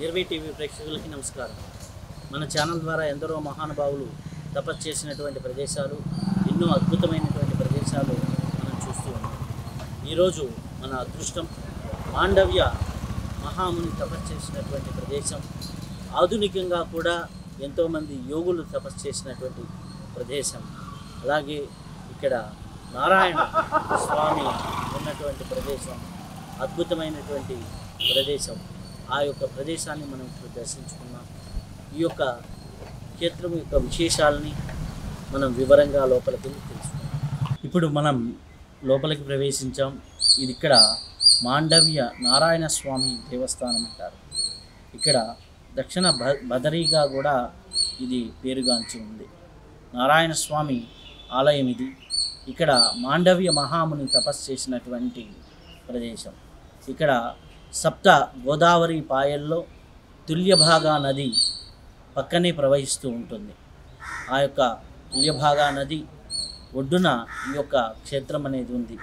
నిర్వీ TV ప్రేక్షకులకి నమస్కారం. మన ఛానల్ ద్వారా ఎందరో మహానుభావులు తపస్సు చేసినటువంటి ప్రదేశాలు, ఎన్నో అద్భుతమైనటువంటి ప్రదేశాలు మనం చూస్తూ ఉన్నాం. ఈరోజు మన అదృష్టం మాండవ్య మహాముని తపస్సు చేసినటువంటి ప్రదేశం. ఆధునికంగా కూడా ఎంతోమంది యోగులు తపస్సు చేసినటువంటి ప్రదేశం. అలాగే ఇక్కడ నారాయణ స్వామి ఉన్నటువంటి ప్రదేశం, అద్భుతమైనటువంటి ప్రదేశం. ఆ యొక్క ప్రదేశాన్ని మనం ఇప్పుడు దర్శించుకున్నాం. ఈ యొక్క క్షేత్రం యొక్క విశేషాలని మనం వివరంగా లోపలికి వెళ్ళి తెలుసుకున్నాం. ఇప్పుడు మనం లోపలికి ప్రవేశించాం. ఇది ఇక్కడ మాండవ్య నారాయణ స్వామి దేవస్థానం అంటారు. ఇక్కడ దక్షిణ బదరీగా కూడా ఇది పేరుగాంచి ఉంది. నారాయణ స్వామి ఆలయం ఇది. ఇక్కడ మాండవ్య మహాముని తపస్సు చేసినటువంటి ప్రదేశం. ఇక్కడ సప్త గోదావరి పాయల్లో తుల్యభాగా నది పక్కనే ప్రవహిస్తూ ఉంటుంది. ఆ యొక్క తుల్యభాగా నది ఒడ్డున ఈ యొక్క క్షేత్రం అనేది ఉంది.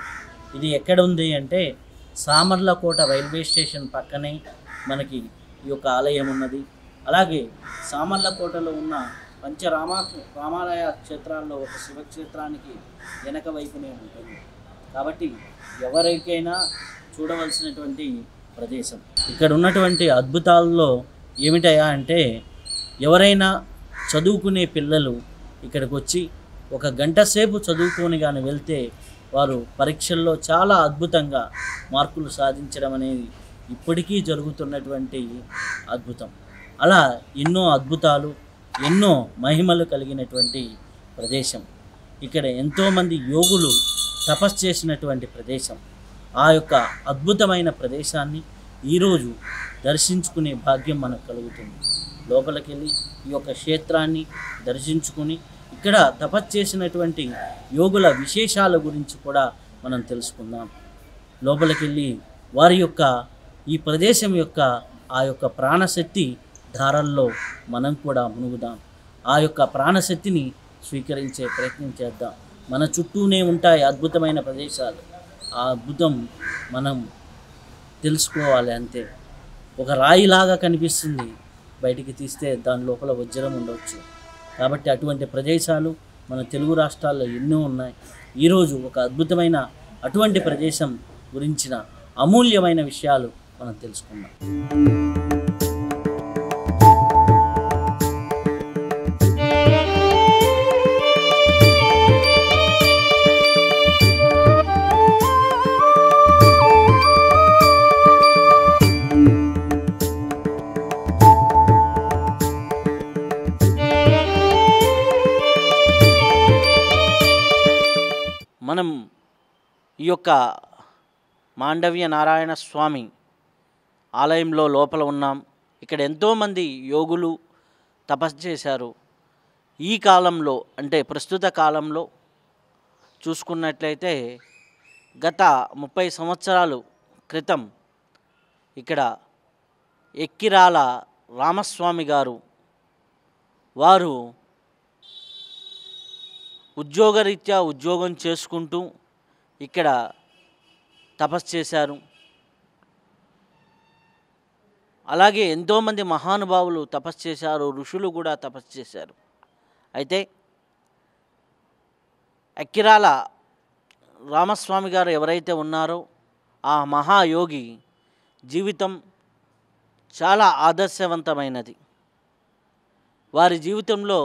ఇది ఎక్కడ ఉంది అంటే సామర్లకోట రైల్వే స్టేషన్ పక్కనే మనకి ఈ యొక్క ఆలయం ఉన్నది. అలాగే సామర్లకోటలో ఉన్న రామాలయ క్షేత్రాల్లో ఒక శివక్షేత్రానికి వెనక వైపునే ఉంటుంది. కాబట్టి ఎవరికైనా చూడవలసినటువంటి ప్రదేశం. ఇక్కడ ఉన్నటువంటి అద్భుతాల్లో ఏమిటయా అంటే, ఎవరైనా చదువుకునే పిల్లలు ఇక్కడికి వచ్చి ఒక గంట సేపు చదువుకొని కానీ వెళ్తే వారు పరీక్షల్లో చాలా అద్భుతంగా మార్కులు సాధించడం అనేది ఇప్పటికీ జరుగుతున్నటువంటి అద్భుతం. అలా ఎన్నో అద్భుతాలు, ఎన్నో మహిమలు కలిగినటువంటి ప్రదేశం. ఇక్కడ ఎంతోమంది యోగులు తపస్సు చేసినటువంటి ప్రదేశం. ఆ యొక్క అద్భుతమైన ప్రదేశాన్ని ఈరోజు దర్శించుకునే భాగ్యం మనకు కలుగుతుంది. లోపలికి వెళ్ళి ఈ యొక్క క్షేత్రాన్ని దర్శించుకుని ఇక్కడ తపస్సు చేసినటువంటి యోగుల విశేషాల గురించి కూడా మనం తెలుసుకుందాం. లోపలికి వెళ్ళి వారి యొక్క ఈ ప్రదేశం యొక్క ఆ యొక్క ప్రాణశక్తి ధారల్లో మనం కూడా మునుగుదాం. ఆ యొక్క ప్రాణశక్తిని స్వీకరించే ప్రయత్నం చేద్దాం. మన చుట్టూనే ఉంటాయి అద్భుతమైన ప్రదేశాలు. ఆ అద్భుతం మనం తెలుసుకోవాలి అంతే. ఒక రాయిలాగా కనిపిస్తుంది, బయటికి తీస్తే దాని లోపల వజ్రం ఉండవచ్చు. కాబట్టి అటువంటి ప్రదేశాలు మన తెలుగు రాష్ట్రాల్లో ఎన్నో ఉన్నాయి. ఈరోజు ఒక అద్భుతమైన అటువంటి ప్రదేశం గురించిన అమూల్యమైన విషయాలు మనం తెలుసుకుందాం. మనం ఈ యొక్క మాండవ్య నారాయణ స్వామి ఆలయంలో లోపల ఉన్నాం. ఇక్కడ ఎంతోమంది యోగులు తపస్సు చేశారు. ఈ కాలంలో అంటే ప్రస్తుత కాలంలో చూసుకున్నట్లయితే గత 30 సంవత్సరాలు క్రితం ఇక్కడ ఎక్కిరాల రామస్వామి గారు వారు ఉద్యోగరీత్యా ఉద్యోగం చేసుకుంటూ ఇక్కడ తపస్సు చేశారు. అలాగే ఎంతోమంది మహానుభావులు తపస్సు చేశారు, ఋషులు కూడా తపస్సు చేశారు. అయితే ఎక్కిరాల రామస్వామి గారు ఎవరైతే ఉన్నారో ఆ మహాయోగి జీవితం చాలా ఆదర్శవంతమైనది. వారి జీవితంలో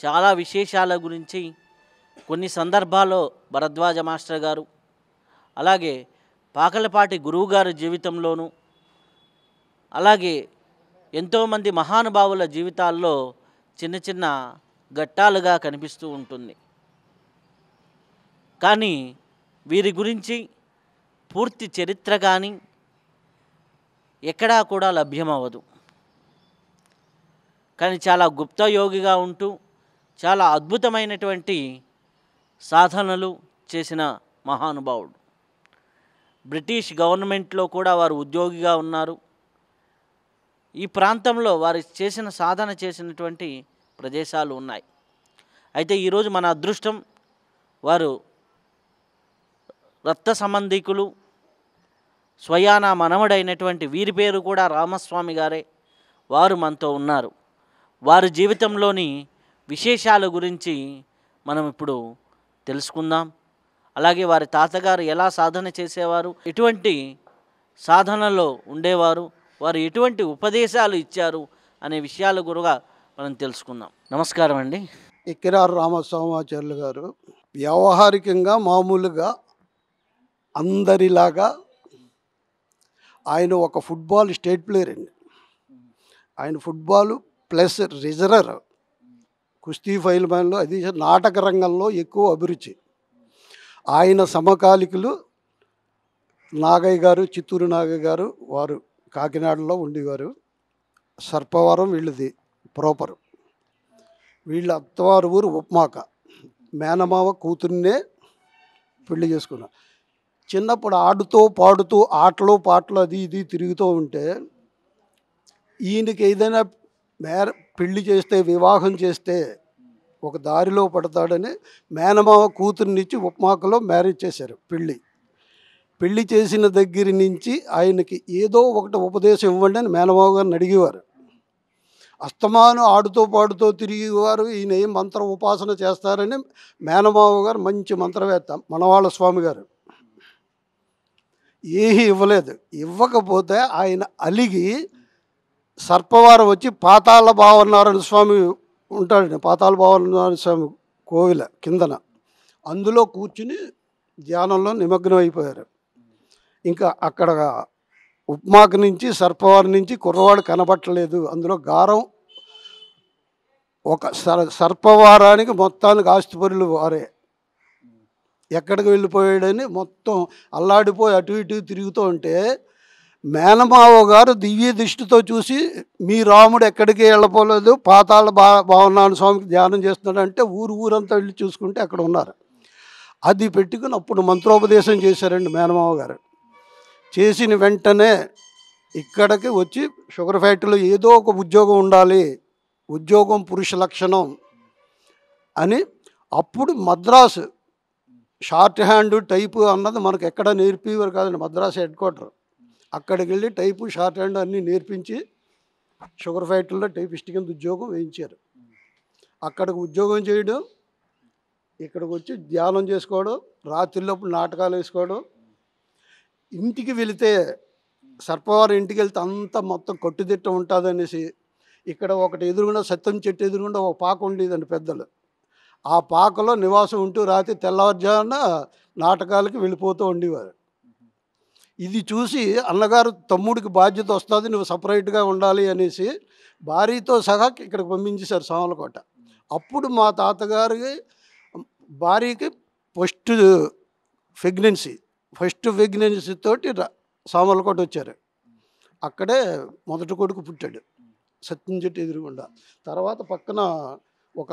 చాలా విశేషాల గురించి కొన్ని సందర్భాల్లో భరద్వాజ మాస్టర్ గారు, అలాగే పాకలపాటి గురువుగారి జీవితంలోనూ, అలాగే ఎంతోమంది మహానుభావుల జీవితాల్లో చిన్న చిన్న ఘట్టాలుగా కనిపిస్తూ ఉంటుంది. కానీ వీరి గురించి పూర్తి చరిత్ర కానీ ఎక్కడా కూడా లభ్యమవ్వదు. కానీ చాలా గుప్త యోగిగా ఉంటూ చాలా అద్భుతమైనటువంటి సాధనలు చేసిన మహానుభావుడు. బ్రిటిష్ గవర్నమెంట్లో కూడా వారు ఉద్యోగిగా ఉన్నారు. ఈ ప్రాంతంలో వారు సాధన చేసినటువంటి ప్రదేశాలు ఉన్నాయి. అయితే ఈరోజు మన అదృష్టం, వారు రక్త సంబంధికులు, స్వయాన మనవడైనటువంటి వీరి పేరు కూడా రామస్వామి గారే, వారు మనతో ఉన్నారు. వారి జీవితంలోని విశేషాల గురించి మనం ఇప్పుడు తెలుసుకుందాం. అలాగే వారి తాతగారు ఎలా సాధన చేసేవారు, ఎటువంటి సాధనలో ఉండేవారు, వారు ఎటువంటి ఉపదేశాలు ఇచ్చారు అనే విషయాల గురుగా మనం తెలుసుకుందాం. నమస్కారం అండి. ఎక్కిరాల రామస్వామాచార్యులు గారు వ్యవహారికంగా మామూలుగా అందరిలాగా ఆయన ఒక ఫుట్బాల్ స్టేట్ ప్లేయర్ అండి. ఆయన ఫుట్బాల్ ప్లస్ రిజరర్, కుస్తీ ఫైల్మాన్లో, అది నాటక రంగంలో ఎక్కువ అభిరుచి. ఆయన సమకాలికులు నాగయ్య గారు, చిత్తూరు నాగయ్య గారు, వారు కాకినాడలో ఉండేవారు. సర్పవరం వీళ్ళది ప్రాపరు. వీళ్ళ అత్తవారు ఊరు ఉప్మాక. మేనమావ కూతుర్నే పెళ్లి చేసుకున్నారు. చిన్నప్పుడు ఆడుతూ పాడుతూ ఆటలు పాటలు అది ఇది తిరుగుతూ ఉంటే ఈయనకి ఏదైనా పెళ్లి చేస్తే, వివాహం చేస్తే ఒక దారిలో పడతాడని మేనమావ కూతుర్నిచ్చి ఉప్మాకలో మ్యారేజ్ చేశారు. పెళ్లి చేసిన దగ్గర నుంచి ఆయనకి ఏదో ఒకటి ఉపదేశం ఇవ్వండి అని మేనమావ గారిని అడిగేవారు. అస్తమాను ఆడుతూ పాడుతూ తిరిగేవారు. ఈయన ఏం మంత్ర ఉపాసన చేస్తారని మేనమావ గారు మంచి మంత్రవేత్త మనవాళ్ళ స్వామి గారు ఏమీ ఇవ్వలేదు. ఇవ్వకపోతే ఆయన అలిగి సర్పవారం వచ్చి పాతాళ భావనారాయణ స్వామి ఉంటాడండి, పాతాళ భావనారాయణ స్వామి కోవిల కిందన, అందులో కూర్చుని ధ్యానంలో నిమగ్నం అయిపోయారు. ఇంకా అక్కడ ఉప్మాక నుంచి సర్పవారం నుంచి కుర్రవాడు కనబట్టలేదు. అందులో గారం ఒక సర్పవారానికి మొత్తానికి ఆస్తిపరులు వారే. ఎక్కడికి వెళ్ళిపోయాడని మొత్తం అల్లాడిపోయి అటు ఇటు తిరుగుతూ ఉంటే మేనమావ గారు దివ్య దృష్టితో చూసి, మీ రాముడు ఎక్కడికి వెళ్ళపోలేదు, పాతాళ భావనారాయణ స్వామికి ధ్యానం చేస్తున్నాడంటే ఊరంతా వెళ్ళి చూసుకుంటే అక్కడ ఉన్నారు. అది పెట్టుకుని అప్పుడు మంత్రోపదేశం చేశారండి మేనమావ గారు. చేసిన వెంటనే ఇక్కడికి వచ్చి షుగర్ ఫ్యాక్టరీలో ఏదో ఒక ఉద్యోగం ఉండాలి, ఉద్యోగం పురుష లక్షణం అని అప్పుడు మద్రాసు షార్ట్ హ్యాండ్ టైపు అన్నది మనకు ఎక్కడ నేర్పేవారు కాదండి. మద్రాసు హెడ్ క్వార్టర్, అక్కడికి వెళ్ళి టైపు షార్ట్ హ్యాండ్ అన్నీ నేర్పించి షుగర్ ఫ్యాక్టరీలో టైపిస్ట్ కింద ఉద్యోగం వేయించారు. అక్కడికి ఉద్యోగం చేయడం, ఇక్కడికి వచ్చి ధ్యానం చేసుకోవడం, రాత్రిలోపు నాటకాలు వేసుకోవడం. ఇంటికి వెళితే సర్పవారం ఇంటికి వెళ్తే అంతా మొత్తం కట్టుదిట్ట ఉంటుందనేసి ఇక్కడ ఒకటి ఎదురుగుండా సత్యం చెట్టు ఎదురుగుండా ఒక పాక ఉండేదండి పెద్దలు. ఆ పాకలో నివాసం ఉంటూ రాత్రి తెల్లవారుజామున నాటకాలకి వెళ్ళిపోతూ ఉండేవారు. ఇది చూసి అన్నగారు తమ్ముడికి బాధ్యత వస్తుంది, నువ్వు సపరేట్గా ఉండాలి అనేసి భార్యతో సహా ఇక్కడికి పంపించేశారు సామలకోట. అప్పుడు మా తాతగారికి భార్యకి ఫస్ట్ ప్రెగ్నెన్సీ తోటి సామలకోట వచ్చారు. అక్కడే మొదటి కొడుకు పుట్టాడు సత్యం చెట్టు ఎదురుగుండా. తర్వాత పక్కన ఒక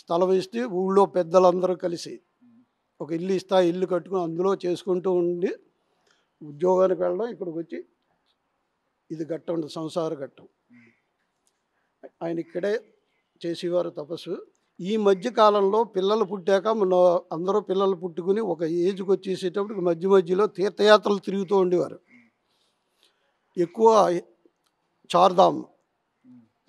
స్థలం ఇస్తే ఊళ్ళో పెద్దలందరూ కలిసి ఒక ఇల్లు కట్టుకుని అందులో చేసుకుంటూ ఉండి ఉద్యోగానికి వెళ్ళడం, ఇక్కడికి వచ్చి ఇది ఘట్టం సంసార ఘట్టం. ఆయన ఇక్కడే చేసేవారు తపస్సు. ఈ మధ్య కాలంలో పిల్లలు పుట్టాక అందరూ పిల్లలు పుట్టుకుని ఒక ఏజ్కి వచ్చేసేటప్పటికి మధ్య మధ్యలో తీర్థయాత్రలు తిరుగుతూ ఉండేవారు. ఎక్కువ చార్ధామ్,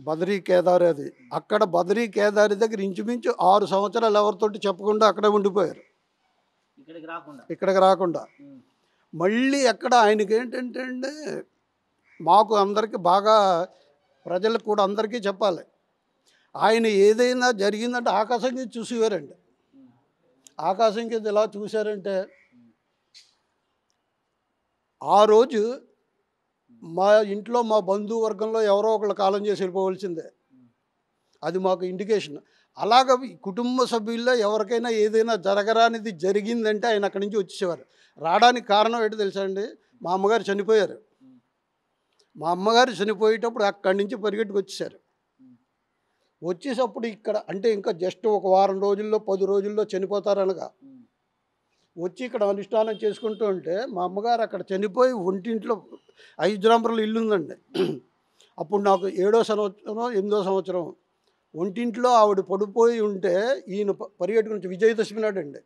బద్రీ కేదారి. అది అక్కడ బద్రీ కేదారి దగ్గర ఇంచుమించు 6 సంవత్సరాలు ఎవరితోటి చెప్పకుండా అక్కడే ఉండిపోయారు, ఇక్కడికి రాకుండా. మళ్ళీ అక్కడ ఆయనకి ఏంటంటే అండి, మాకు అందరికీ బాగా ప్రజలకు కూడా అందరికీ చెప్పాలి, ఆయన ఏదైనా జరిగిందంటే ఆకాశం కింద చూసేవారండి. ఆకాశం కింద ఇలా చూశారంటే ఆ రోజు మా ఇంట్లో మా బంధువర్గంలో ఎవరో ఒకళ్ళు కాలం చేసి వెళ్ళిపోవలసిందే. అది మాకు ఇండికేషన్. అలాగ కుటుంబ సభ్యుల్లో ఎవరికైనా ఏదైనా జరగరానిది జరిగిందంటే ఆయన అక్కడి నుంచి వచ్చేసేవారు. రావడానికి కారణం ఏంటో తెలుసా అండి, మా అమ్మగారు చనిపోయారు. మా అమ్మగారు చనిపోయేటప్పుడు అక్కడి నుంచి పరిగెట్టుకు వచ్చేసారు. వచ్చేటప్పుడు ఇక్కడ అంటే ఇంకా జస్ట్ ఒక వారం రోజుల్లో 10 రోజుల్లో చనిపోతారనగా వచ్చి ఇక్కడ అనుష్ఠానం చేసుకుంటూ ఉంటే మా అమ్మగారు అక్కడ చనిపోయి ఒంటింట్లో 5 నంబర్ల ఇల్లు ఉందండి. అప్పుడు నాకు 7వ సంవత్సరం 8వ సంవత్సరం. ఒంటింట్లో ఆవిడ పడిపోయి ఉంటే ఈయన పరిగెట్టుకు నుంచి విజయదశమి నాడు అండి,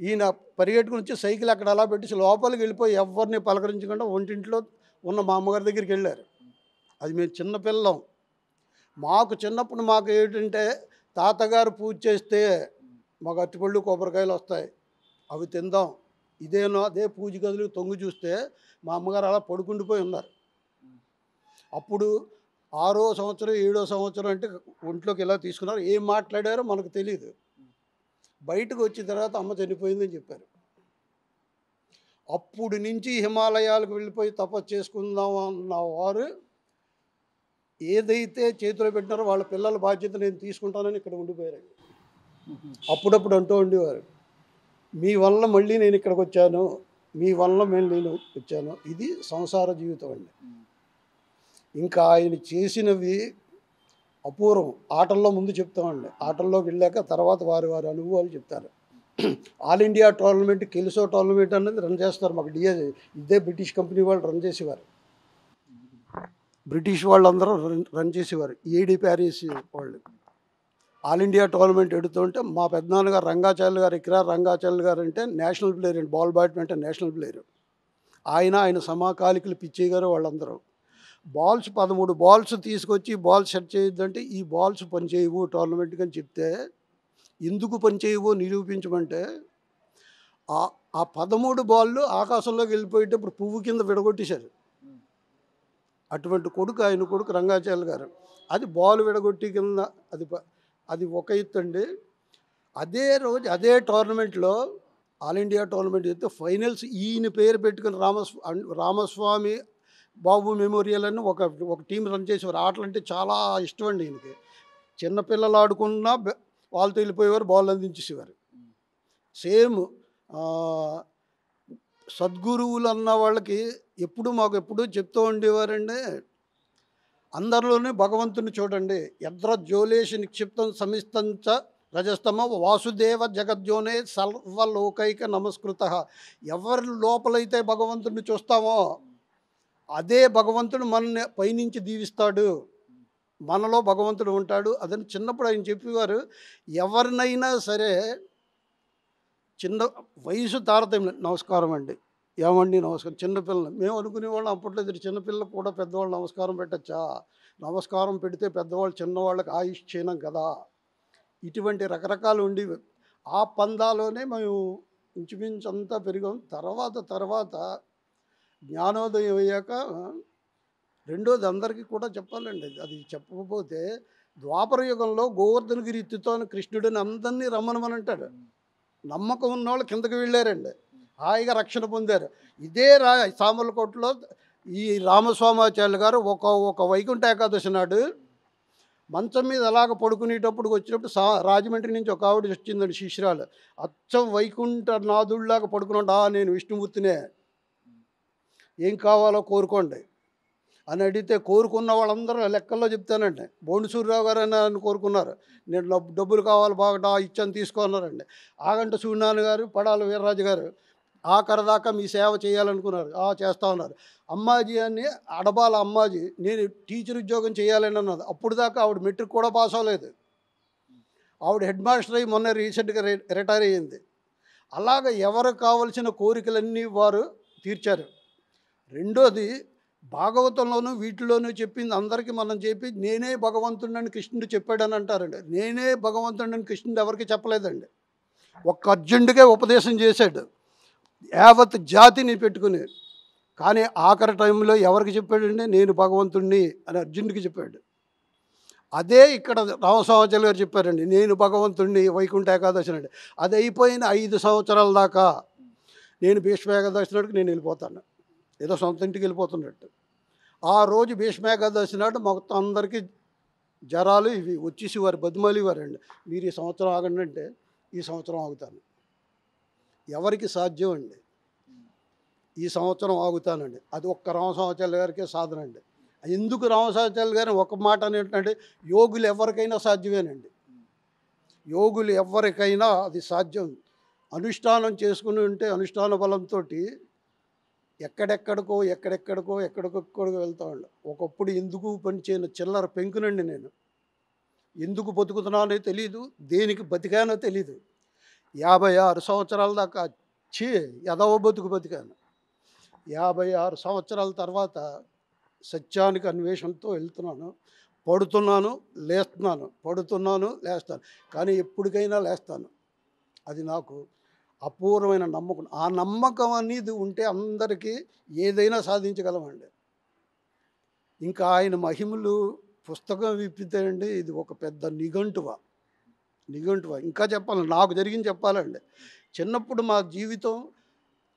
ఈయన పరిగెట్టుకు నుంచి సైకిల్ అక్కడ అలా పెట్టి లోపలికి వెళ్ళిపోయి ఎవరిని పలకరించకుండా ఒంటింట్లో ఉన్న మా అమ్మగారి దగ్గరికి వెళ్ళారు. అది మేము చిన్నపిల్లం. మాకు చిన్నప్పుడు మాకు ఏంటంటే తాతగారు పూజ చేస్తే మాకు అరటిపళ్ళు కొబ్బరికాయలు వస్తాయి, అవి తిందాం. ఇదేనో అదే పూజ గదులు తొంగి చూస్తే మా అమ్మగారు అలా పడుకుండిపోయి ఉన్నారు. అప్పుడు 6వ సంవత్సరం 7వ సంవత్సరం అంటే ఒంట్లోకి ఎలా తీసుకున్నారు, ఏం మాట్లాడారో మనకు తెలియదు. బయటకు వచ్చిన తర్వాత అమ్మ చనిపోయిందని చెప్పారు. అప్పుడు నుంచి హిమాలయాలకు వెళ్ళిపోయి తపస్సు చేసుకుందాం అన్న వారు ఏదైతే చేతిలో పెట్టినారో వాళ్ళ పిల్లల బాధ్యత నేను తీసుకుంటానని ఇక్కడ ఉండిపోయారు. అప్పుడప్పుడు అంటూ ఉండేవారు, మీ వల్ల మళ్ళీ నేను ఇక్కడికి వచ్చాను, మీ వల్ల నేను వచ్చాను. ఇది సంసార జీవితం అండి. ఇంకా ఆయన చేసినవి అపూర్వం. ఆటల్లో ముందు చెప్తామండి, ఆటల్లోకి వెళ్ళాక తర్వాత వారి అనుభవాలు చెప్తారు. ఆల్ ఇండియా టోర్నమెంట్, కెలిసో టోర్నమెంట్ అనేది రన్ చేస్తారు మాకు. ఇదే బ్రిటిష్ కంపెనీ వాళ్ళు రన్ చేసేవారు. బ్రిటిష్ వాళ్ళందరూ రన్ చేసేవారు, ఏడి ప్యారిస్ వాళ్ళు. ఆల్ ఇండియా టోర్నమెంట్ ఎడుతుంటే మా పెద్దనాన్నగారు రంగాచార్యులు గారు, ఇక్రార్ రంగాచార్యులు గారు అంటే నేషనల్ ప్లేయర్ అండి, బాల్ బ్యాడ్మింటన్ నేషనల్ ప్లేయర్. ఆయన సమకాలికులు పిచ్చయ్య గారు వాళ్ళందరూ. 13 బాల్స్ తీసుకొచ్చి బాల్ సెట్ చేయొద్దంటే ఈ బాల్స్ పనిచేయవు టోర్నమెంట్కి అని చెప్తే, ఎందుకు పనిచేయవో నిరూపించమంటే ఆ 13 బాళ్ళు ఆకాశంలోకి వెళ్ళిపోయేటప్పుడు పువ్వు కింద విడగొట్టేశారు. అటువంటి కొడుకు ఆయన కొడుకు రంగాచార్యులు గారు. అది బాల్ విడగొట్టి కింద అది ఒక ఎత్తు అండి. అదే రోజు అదే టోర్నమెంట్లో ఆల్ ఇండియా టోర్నమెంట్ చేస్తే ఫైనల్స్ ఈయన పేరు పెట్టుకుని రామస్వామి బాబు మెమోరియల్ అని ఒక టీం రన్ చేసేవారు. ఆటలు అంటే చాలా ఇష్టం అండి ఈయనకి. చిన్నపిల్లలు ఆడుకున్నా వాళ్ళతో వెళ్ళిపోయేవారు, బాల్ అందించేసేవారు. సేమ్ సద్గురువులు అన్న వాళ్ళకి మాకు చెప్తూ ఉండేవారండి, అందరిలోనే భగవంతుని చూడండి. యద్రజ్యోలేషి నిక్షిప్తం సమిస్తంచ రజస్తమ వాసుదేవ జగజ్యోనే సర్వలోకైక నమస్కృత. ఎవరి లోపలైతే భగవంతుడిని చూస్తామో అదే భగవంతుడు మనల్ని పైనుంచి దీవిస్తాడు, మనలో భగవంతుడు ఉంటాడు. అదని చిన్నప్పుడు ఆయన చెప్పేవారు. ఎవరినైనా సరే చిన్న వయసు తారతమ్యం, నమస్కారం అండి, ఏమండి నమస్కారం, చిన్నపిల్లలు మేము అనుకునేవాళ్ళం అప్పట్లో. చిన్నపిల్లలకు కూడా పెద్దవాళ్ళు నమస్కారం పెట్టచ్చా, నమస్కారం పెడితే పెద్దవాళ్ళు చిన్నవాళ్ళకి ఆయుష్ క్షీణం కదా, ఇటువంటి రకరకాలు ఉండేవి. ఆ పందాలోనే మేము ఇంచుమించు అంతా పెరిగాం. తర్వాత జ్ఞానోదయం అయ్యాక రెండోది అందరికీ కూడా చెప్పాలండి, అది చెప్పకపోతే ద్వాపర యుగంలో గోవర్ధనగిరి ఎత్తుతోని కృష్ణుడిని అందరినీ రమ్మనమని నమ్మకం ఉన్నవాళ్ళు కిందకి వెళ్ళారండి, హాయిగా రక్షణ పొందారు. ఇదే సామర్లకోటలో ఈ రామస్వామాచార్యులు గారు ఒక వైకుంఠ ఏకాదశి నాడు మంచం మీద అలాగ పడుకునేటప్పుడు వచ్చినప్పుడు రాజమండ్రి నుంచి ఒక ఆవిడ వచ్చిందండి, శిష్యురాలు. అచ్చం వైకుంఠ నాథుడిలాగా పడుకున్నాడు. నేను విష్ణుమూర్తినే, ఏం కావాలో కోరుకోండి అని అడిగితే కోరుకున్న వాళ్ళందరూ లెక్కల్లో చెప్తానండి. బోండిసూర్యరావు గారు అని కోరుకున్నారు, నేను డబ్బులు కావాలి బాగా ఇచ్చాను తీసుకోన్నారండి. ఆగంట సూర్యనారాయణ గారు, పడాల వీర్రాజు గారు ఆఖరి దాకా మీ సేవ చేయాలనుకున్నారు. చేస్తా ఉన్నారు. అమ్మాజీ అని అడబాల అమ్మాజీ నేను టీచర్ ఉద్యోగం చేయాలని అన్నది. అప్పుడు దాకా ఆవిడ మెట్రిక్ కూడా పాస్ అవ్వలేదు. ఆవిడ హెడ్ మాస్టర్ అయ్యి మొన్న రీసెంట్గా రిటైర్ అయ్యింది. అలాగ ఎవరికి కావలసిన కోరికలన్నీ వారు తీర్చారు. రెండోది భాగవతంలోనూ వీటిలోనూ చెప్పింది అందరికీ మనం చెప్పి నేనే భగవంతుడిని కృష్ణుడు చెప్పాడని అంటారండి. నేనే భగవంతుడిని కృష్ణుడు ఎవరికి చెప్పలేదండి. ఒక్క అర్జునుడికే ఉపదేశం చేశాడు యావత్ జాతిని పెట్టుకుని. కానీ ఆఖరి టైంలో ఎవరికి చెప్పాడండి? నేను భగవంతుడిని అని అర్జునుడికి చెప్పాడు. అదే ఇక్కడ రామస్వామాచార్య గారు చెప్పారండి, నేను భగవంతుడిని వైకుంఠ ఏకాదశి అండి. అది అయిపోయిన 5 సంవత్సరాల దాకా నేను భీష్మ ఏకాదశి నాటికి నేను వెళ్ళిపోతాను, ఏదో సొంత ఇంటికి వెళ్ళిపోతున్నట్టు. ఆ రోజు భీష్మ ఏకాదశి నాడు మొత్తం అందరికీ జ్వరాలు ఇవి వచ్చేసి వారు బతిమాలేవారండి. మీరు ఈ సంవత్సరం ఆగండి అంటే ఈ సంవత్సరం ఆగుతాను. ఎవరికి సాధ్యం అండి? ఈ సంవత్సరం ఆగుతానండి. అది ఒక్క రామస్వామాచార్య గారికే సాధన అండి. ఎందుకు రామస్వామాచార్య గారిని ఒక మాట ఏంటంటే, యోగులు ఎవరికైనా సాధ్యమేనండి. యోగులు ఎవరికైనా అది సాధ్యం. అనుష్ఠానం చేసుకుని ఉంటే అనుష్ఠాన బలంతో ఎక్కడెక్కడికో వెళ్తామండి. ఒకప్పుడు ఎందుకు పనిచేయని చిల్లర పెంకునండి నేను. ఎందుకు బతుకుతున్నానో తెలీదు, దేనికి బతికానో తెలీదు. 56 సంవత్సరాల దాకా ఎదవ బతికాను. 56 సంవత్సరాల తర్వాత సత్యానికి అన్వేషణతో వెళ్తున్నాను. పడుతున్నాను లేస్తాను, కానీ ఎప్పటికైనా లేస్తాను. అది నాకు అపూర్వమైన నమ్మకం. ఆ నమ్మకం అనేది ఉంటే అందరికీ ఏదైనా సాధించగలమండి. ఇంకా ఆయన మహిమలు పుస్తకం విప్పితే అండి ఇది ఒక పెద్ద నిఘంటువ. ఇంకా చెప్పాలి, నాకు జరిగింది చెప్పాలండి. చిన్నప్పుడు మా జీవితం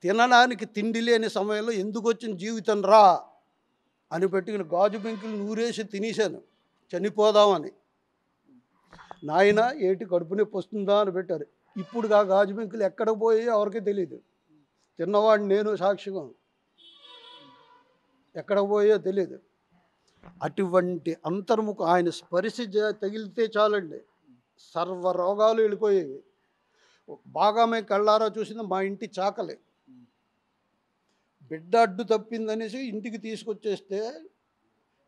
తినడానికి తిండి లేని సమయంలో ఎందుకు వచ్చిన జీవితం రా అని పెట్టుకుని గాజు బెంకులు నూరేసి తినేశాను చనిపోదామని. నాయన ఏటి కడుపు నొప్పి వస్తుందా అని పెట్టారు. ఇప్పుడు ఆ గాజు బెంకులు ఎక్కడికి పోయి ఎవరికీ తెలియదు. తిన్నవాడిని నేను సాక్షిగా, ఎక్కడికి పోయో తెలియదు. అటువంటి అంతర్ముఖ ఆయన స్పర్శ తగిలితే చాలండి సర్వ రోగాలు వెళ్ళిపోయేవి. బాగా మేము కళ్ళారా చూసింది మా ఇంటి చాకలే. బిడ్డ అడ్డు తప్పిందనేసి ఇంటికి తీసుకొచ్చేస్తే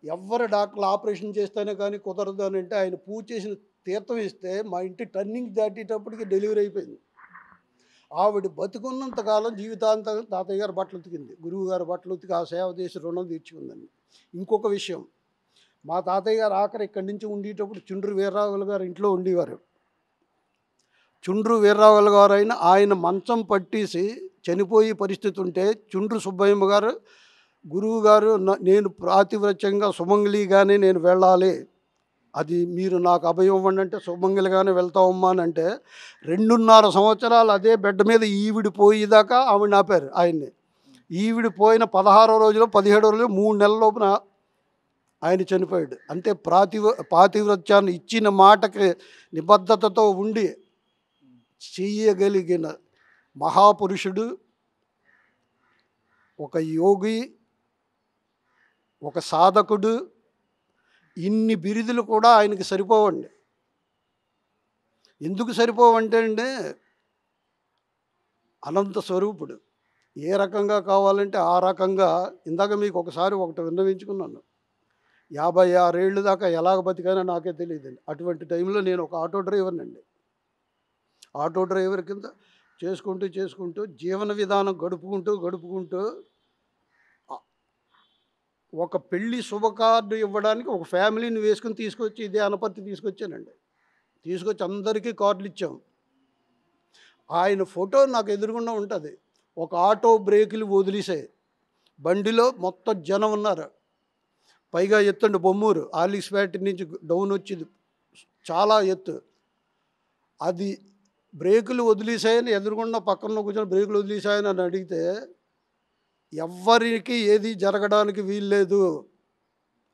ఎవరు డాక్టర్లు ఆపరేషన్ చేస్తేనే కానీ కుదరదు అని అంటే ఆయన పూజ చేసిన తీర్థం ఇస్తే మా ఇంటి టర్నింగ్ దాటేటప్పటికి డెలివరీ అయిపోయింది. ఆవిడ బతుకున్నంతకాలం జీవితాంతం తాతయ్య గారు బట్టలు ఉతికింది, గురువు గారు బట్టలు ఉతికి ఆ సేవ చేసి రుణం తీర్చుకుందండి. ఇంకొక విషయం, మా తాతయ్య గారు ఆఖరి ఇక్కడి నుంచి ఉండేటప్పుడు చుండ్రు వీర్రావులు గారు ఇంట్లో ఉండేవారు. చుండ్రు వీర్రావులు గారు ఆయన మంచం పట్టేసి చనిపోయే పరిస్థితి ఉంటే చుండ్రు సుబ్బయ్యమ్మ గారు గురువు గారు నేను ప్రాతివ్రత్యంగా సుమంగళిగానే నేను వెళ్ళాలి, అది మీరు నాకు అభయం ఇవ్వండి అంటే సుమంగళిగానే వెళ్తామమ్మా అని అంటే 2.5 సంవత్సరాలు అదే బెడ్ మీద ఈవిడి పోయేదాకా ఆవిడ ఆపారు ఆయన్ని. ఈవిడి పోయిన 16వ రోజులో 17వ రోజులో 3 నెలల లోపున ఆయన చనిపోయాడు. అంటే పాతివ్రత్యాన్ని ఇచ్చిన మాటకి నిబద్ధతతో ఉండి చెయ్యగలిగిన మహాపురుషుడు, ఒక యోగి, ఒక సాధకుడు. ఇన్ని బిరుదులు కూడా ఆయనకి సరిపోవండి. ఎందుకు సరిపోవంటే అండి అనంత స్వరూపుడు. ఏ రకంగా కావాలంటే ఆ రకంగా. ఇందాక మీకు ఒకసారి ఒకటి విన్నవించుకున్నాను, 56 ఏళ్ళు దాకా ఎలాగ బతికానో నాకే తెలియదండి. అటువంటి టైంలో నేను ఒక ఆటో డ్రైవర్నండి. ఆటో డ్రైవర్ కింద చేసుకుంటూ జీవన విధానం గడుపుకుంటూ ఒక పెళ్ళి శుభకార్డు ఇవ్వడానికి ఒక ఫ్యామిలీని వేసుకుని తీసుకొచ్చి ఇదే అనపర్తి తీసుకొచ్చానండి. తీసుకొచ్చి అందరికీ కార్డులు ఇచ్చాం. ఆయన ఫోటో నాకు ఎదురుగుండా ఉంటుంది. ఒక ఆటో బ్రేకులు వదిలేసాయి, బండిలో మొత్తం జనం ఉన్నారు. పైగా ఎత్తండి బొమ్మూరు ఆలిస్పేట నుంచి డౌన్ వచ్చింది చాలా ఎత్తు. అది బ్రేకులు వదిలేసాయని ఎదురుగుండా పక్కన కూర్చొని బ్రేకులు వదిలేసాయని అని అడిగితే ఎవ్వరికి ఏది జరగడానికి వీల్లేదు,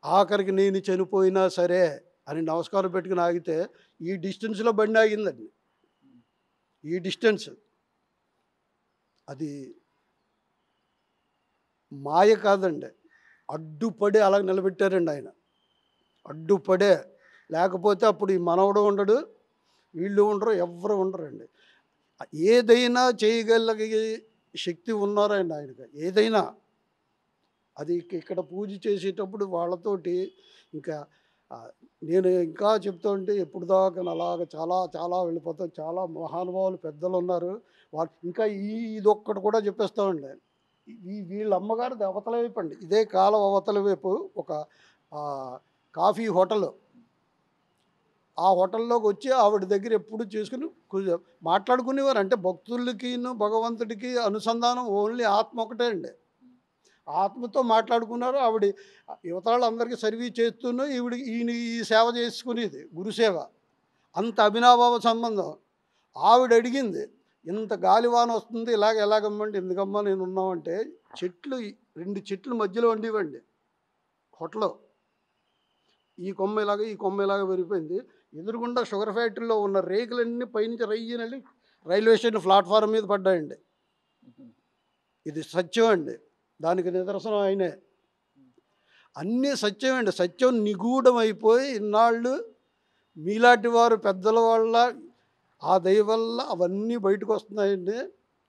ఆఖరికి నేను చనిపోయినా సరే అని నమస్కారం పెట్టుకుని ఆగితే ఈ డిస్టెన్స్లో బండి ఆగిందండి. ఈ డిస్టెన్స్ అది మాయ కాదండి, అడ్డుపడే అలా నిలబెట్టారండి ఆయన. అడ్డుపడే, లేకపోతే అప్పుడు ఈ మనవడు ఉండడు, వీళ్ళు ఉండరు, ఎవ్వరు ఉండరండి. ఏదైనా చేయగలిగే శక్తి ఉన్నారండి ఆయనకు. ఏదైనా అది ఇక్కడ పూజ చేసేటప్పుడు వాళ్ళతోటి ఇంకా నేను ఇంకా చెప్తూ ఉంటే ఎప్పుడు దాకా అలాగ చాలా చాలా వెళ్ళిపోతాం. చాలా మహానుభావులు పెద్దలు ఉన్నారు. వాళ్ళు ఇంకా ఇదొక్కటి కూడా చెప్పేస్తామండి. వీళ్ళ అమ్మగారిది అవతల వైపు అండి. ఇదే కాలం అవతల వైపు ఒక కాఫీ హోటల్. ఆ హోటల్లోకి వచ్చి ఆవిడ దగ్గర ఎప్పుడు చేసుకుని మాట్లాడుకునేవారు. అంటే భక్తులకిను భగవంతుడికి అనుసంధానం ఓన్లీ ఆత్మ ఒకటే అండి. ఆత్మతో మాట్లాడుకున్నారు. ఆవిడ యువతరాళ్ళందరికీ సర్వీస్ చేస్తూనే ఈయన ఈ సేవ చేసుకునేది, గురుసేవ. అంత అవినాభావ సంబంధం. ఆవిడ అడిగింది, ఇంత గాలివాన వస్తుంది ఎలాగమ్మండి, ఎందుకమ్మా నేను ఉన్నామంటే, చెట్లు 2 చెట్లు మధ్యలో ఉండేవండి హోటల్లో. ఈ కొమ్మ ఇలాగ పెరిగిపోయింది. ఎదురుగుండా షుగర్ ఫ్యాక్టరీలో ఉన్న రేకులన్నీ పైనుంచి రయ్యనెళ్ళి రైల్వే స్టేషన్ ప్లాట్ఫారం మీద పడ్డాయండి. ఇది సత్యం అండి. దానికి నిదర్శనం ఆయనే. అన్నీ సత్యమండి. సత్యం నిగూఢం అయిపోయి ఇన్నాళ్ళు మీలాంటి వారు పెద్దల వల్ల, ఆ దయ వల్ల అవన్నీ బయటకు వస్తున్నాయండి.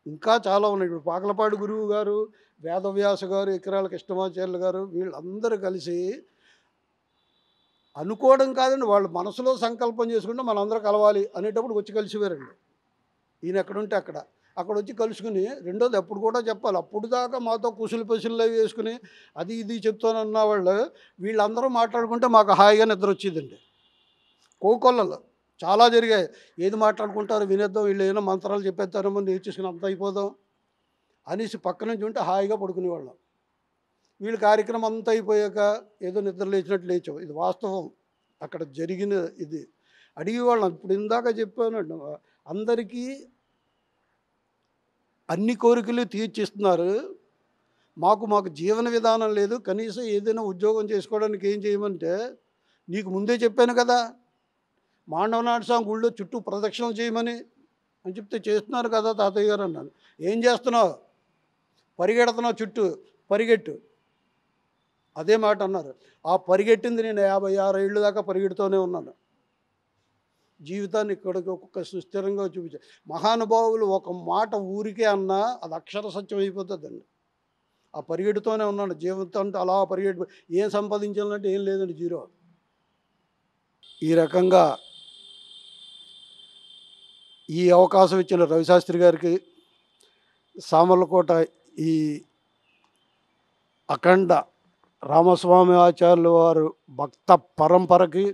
ఇంకా చాలా ఉన్నాయి. ఇప్పుడు పాకలపాడు గురువు గారు, వేదవ్యాస గారు, ఎకరాల కృష్ణమాచార్యులు గారు, వీళ్ళందరూ కలిసి అనుకోవడం కాదండి, వాళ్ళు మనసులో సంకల్పం చేసుకుంటే మనందరూ కలవాలి అనేటప్పుడు వచ్చి కలిసివారండి. ఈయన ఎక్కడుంటే అక్కడ వచ్చి కలుసుకుని, రెండోది అప్పుడు కూడా చెప్పాలి, అప్పుడు దాకా మాతో కుసులు పసులు అవి వేసుకుని అది ఇది చెప్తానన్న వాళ్ళు వీళ్ళందరూ మాట్లాడుకుంటే మాకు హాయిగా నిద్ర వచ్చేదండి. కోకొల్లలు చాలా జరిగాయి. ఏది మాట్లాడుకుంటారో వినేద్దాం, వీళ్ళు ఏమైనా మంత్రాలు చెప్పేస్తారేమో నేర్చేసుకుని అంత అయిపోదాం అనేసి పక్క నుంచి ఉంటే హాయిగా పడుకునేవాళ్ళం. వీళ్ళ కార్యక్రమం అంతా అయిపోయాక ఏదో నిద్ర లేచినట్టు లేచాం. ఇది వాస్తవం, అక్కడ జరిగిన ఇది అడిగేవాళ్ళం. ఇప్పుడు ఇందాక చెప్పానండి, అందరికీ అన్ని కోరికలు తీర్చిస్తున్నారు, మాకు జీవన విధానం లేదు, కనీసం ఏదైనా ఉద్యోగం చేసుకోవడానికి ఏం చేయమంటే, నీకు ముందే చెప్పాను కదా మాండవనాథ స్వామి గుళ్ళో చుట్టూ ప్రదక్షిణలు చేయమని అని చెప్తే చేస్తున్నారు కదా తాతయ్య గారు అన్నాను. ఏం చేస్తున్నావు? పరిగెడుతున్నావు చుట్టూ, పరిగెట్టు. అదే మాట అన్నారు. ఆ పరిగెట్టింది నేను 56 ఏళ్ళు దాకా పరిగెడుతూనే ఉన్నాను. జీవితాన్ని ఇక్కడికి ఒక్కొక్క సుస్థిరంగా చూపించారు మహానుభావులు. ఒక మాట ఊరికే అన్నా అది అక్షర సత్యం అయిపోతుందండి. ఆ పరిగెడుతూనే ఉన్నాను జీవితంతో, అలా పరిగెట్టు. ఏం సంపాదించాలంటే ఏం లేదండి, జీరో. ఈ రకంగా ఈ అవకాశం ఇచ్చిన రవిశాస్త్రి గారికి, సామర్లకోట ఈ అఖండ రామస్వామి ఆచార్యుల వారు భక్త పరంపరకి,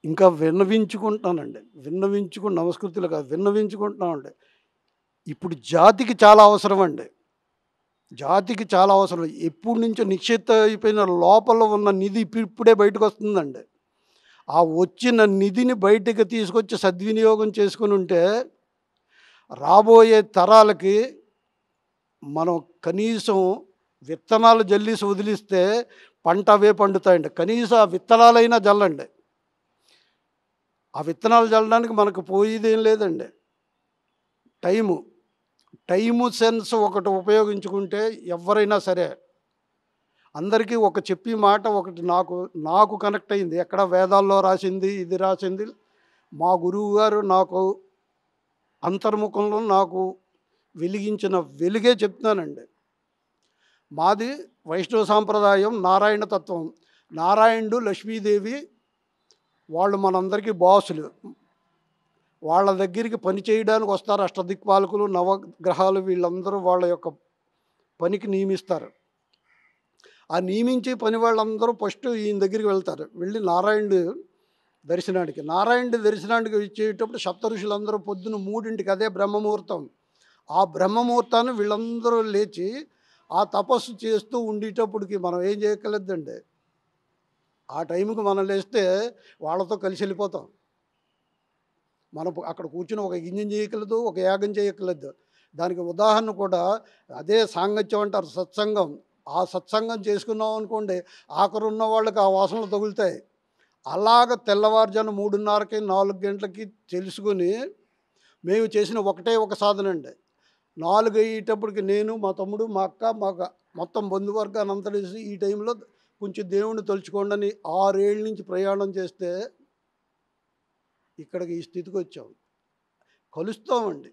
ఇంకా విన్నవించుకుంటానండి, నమస్కృతులు కాదు, విన్నవించుకుంటున్నామండి. ఇప్పుడు జాతికి చాలా అవసరం అండి, జాతికి చాలా అవసరం. ఎప్పటి నుంచో నిక్షిప్త అయిపోయిన లోపల ఉన్న నిధి ఇప్పుడే బయటకు వస్తుందండి. ఆ వచ్చిన నిధిని బయటకు తీసుకొచ్చి సద్వినియోగం చేసుకుని ఉంటే రాబోయే తరాలకి మనం కనీసం విత్తనాలు జల్లిసి వదిలిస్తే పంట అవే పండుతాయండి. కనీసం ఆ విత్తనాలైనా జల్లండి. ఆ విత్తనాలు చల్లడానికి మనకు పోయేదేం లేదండి. టైము సెన్స్ ఒకటి ఉపయోగించుకుంటే ఎవరైనా సరే. అందరికీ ఒక చెప్పి మాట ఒకటి నాకు కనెక్ట్ అయింది. ఎక్కడ వేదాల్లో రాసింది, ఇది రాసింది, మా గురువు గారు నాకు అంతర్ముఖంలో నాకు వెలిగించిన వెలుగే చెప్తున్నానండి. మాది వైష్ణవ సాంప్రదాయం, నారాయణ తత్వం. నారాయణుడు, లక్ష్మీదేవి వాళ్ళు మనందరికీ బాసులు. వాళ్ళ దగ్గరికి పని చేయడానికి వస్తారు అష్టదిక్పాలకులు, నవగ్రహాలు. వీళ్ళందరూ వాళ్ళ యొక్క పనికి నియమిస్తారు. ఆ నియమించే పని వాళ్ళందరూ ఫస్ట్ ఈయన దగ్గరికి వెళ్తారు. వెళ్ళి నారాయణుడు దర్శనానికి వచ్చేటప్పుడు సప్త ఋషులందరూ పొద్దున్న 3ంటికి, అదే బ్రహ్మముహూర్తం. ఆ బ్రహ్మముహూర్తాన్ని వీళ్ళందరూ లేచి ఆ తపస్సు చేస్తూ ఉండేటప్పటికి మనం ఏం చేయగలద్దండి. ఆ టైంకి మనం లేస్తే వాళ్ళతో కలిసి వెళ్ళిపోతాం. మనం అక్కడ కూర్చుని ఒక యజ్ఞం చేయగలదు, ఒక యాగం చేయగలదు. దానికి ఉదాహరణ కూడా అదే సాంగత్యం అంటారు, సత్సంగం. ఆ సత్సంగం చేసుకున్నాం అనుకోండి, ఆఖరు ఉన్న వాళ్ళకి ఆ వాసనలు తగులుతాయి. అలాగ తెల్లవారుజాను 3:30కి 4 గంటలకి తెలుసుకుని మేము చేసిన ఒకటే ఒక సాధన అండి. 4 అయ్యేటప్పటికి నేను, మా తమ్ముడు, మా అక్క, మొత్తం బంధువర్గాన్ని అంతరిసి ఈ టైంలో కొంచెం దేవుణ్ణి తలుచుకోండి అని 6 ఏళ్ళ నుంచి ప్రయాణం చేస్తే ఇక్కడికి ఈ స్థితికి వచ్చాం. కలుస్తామండి.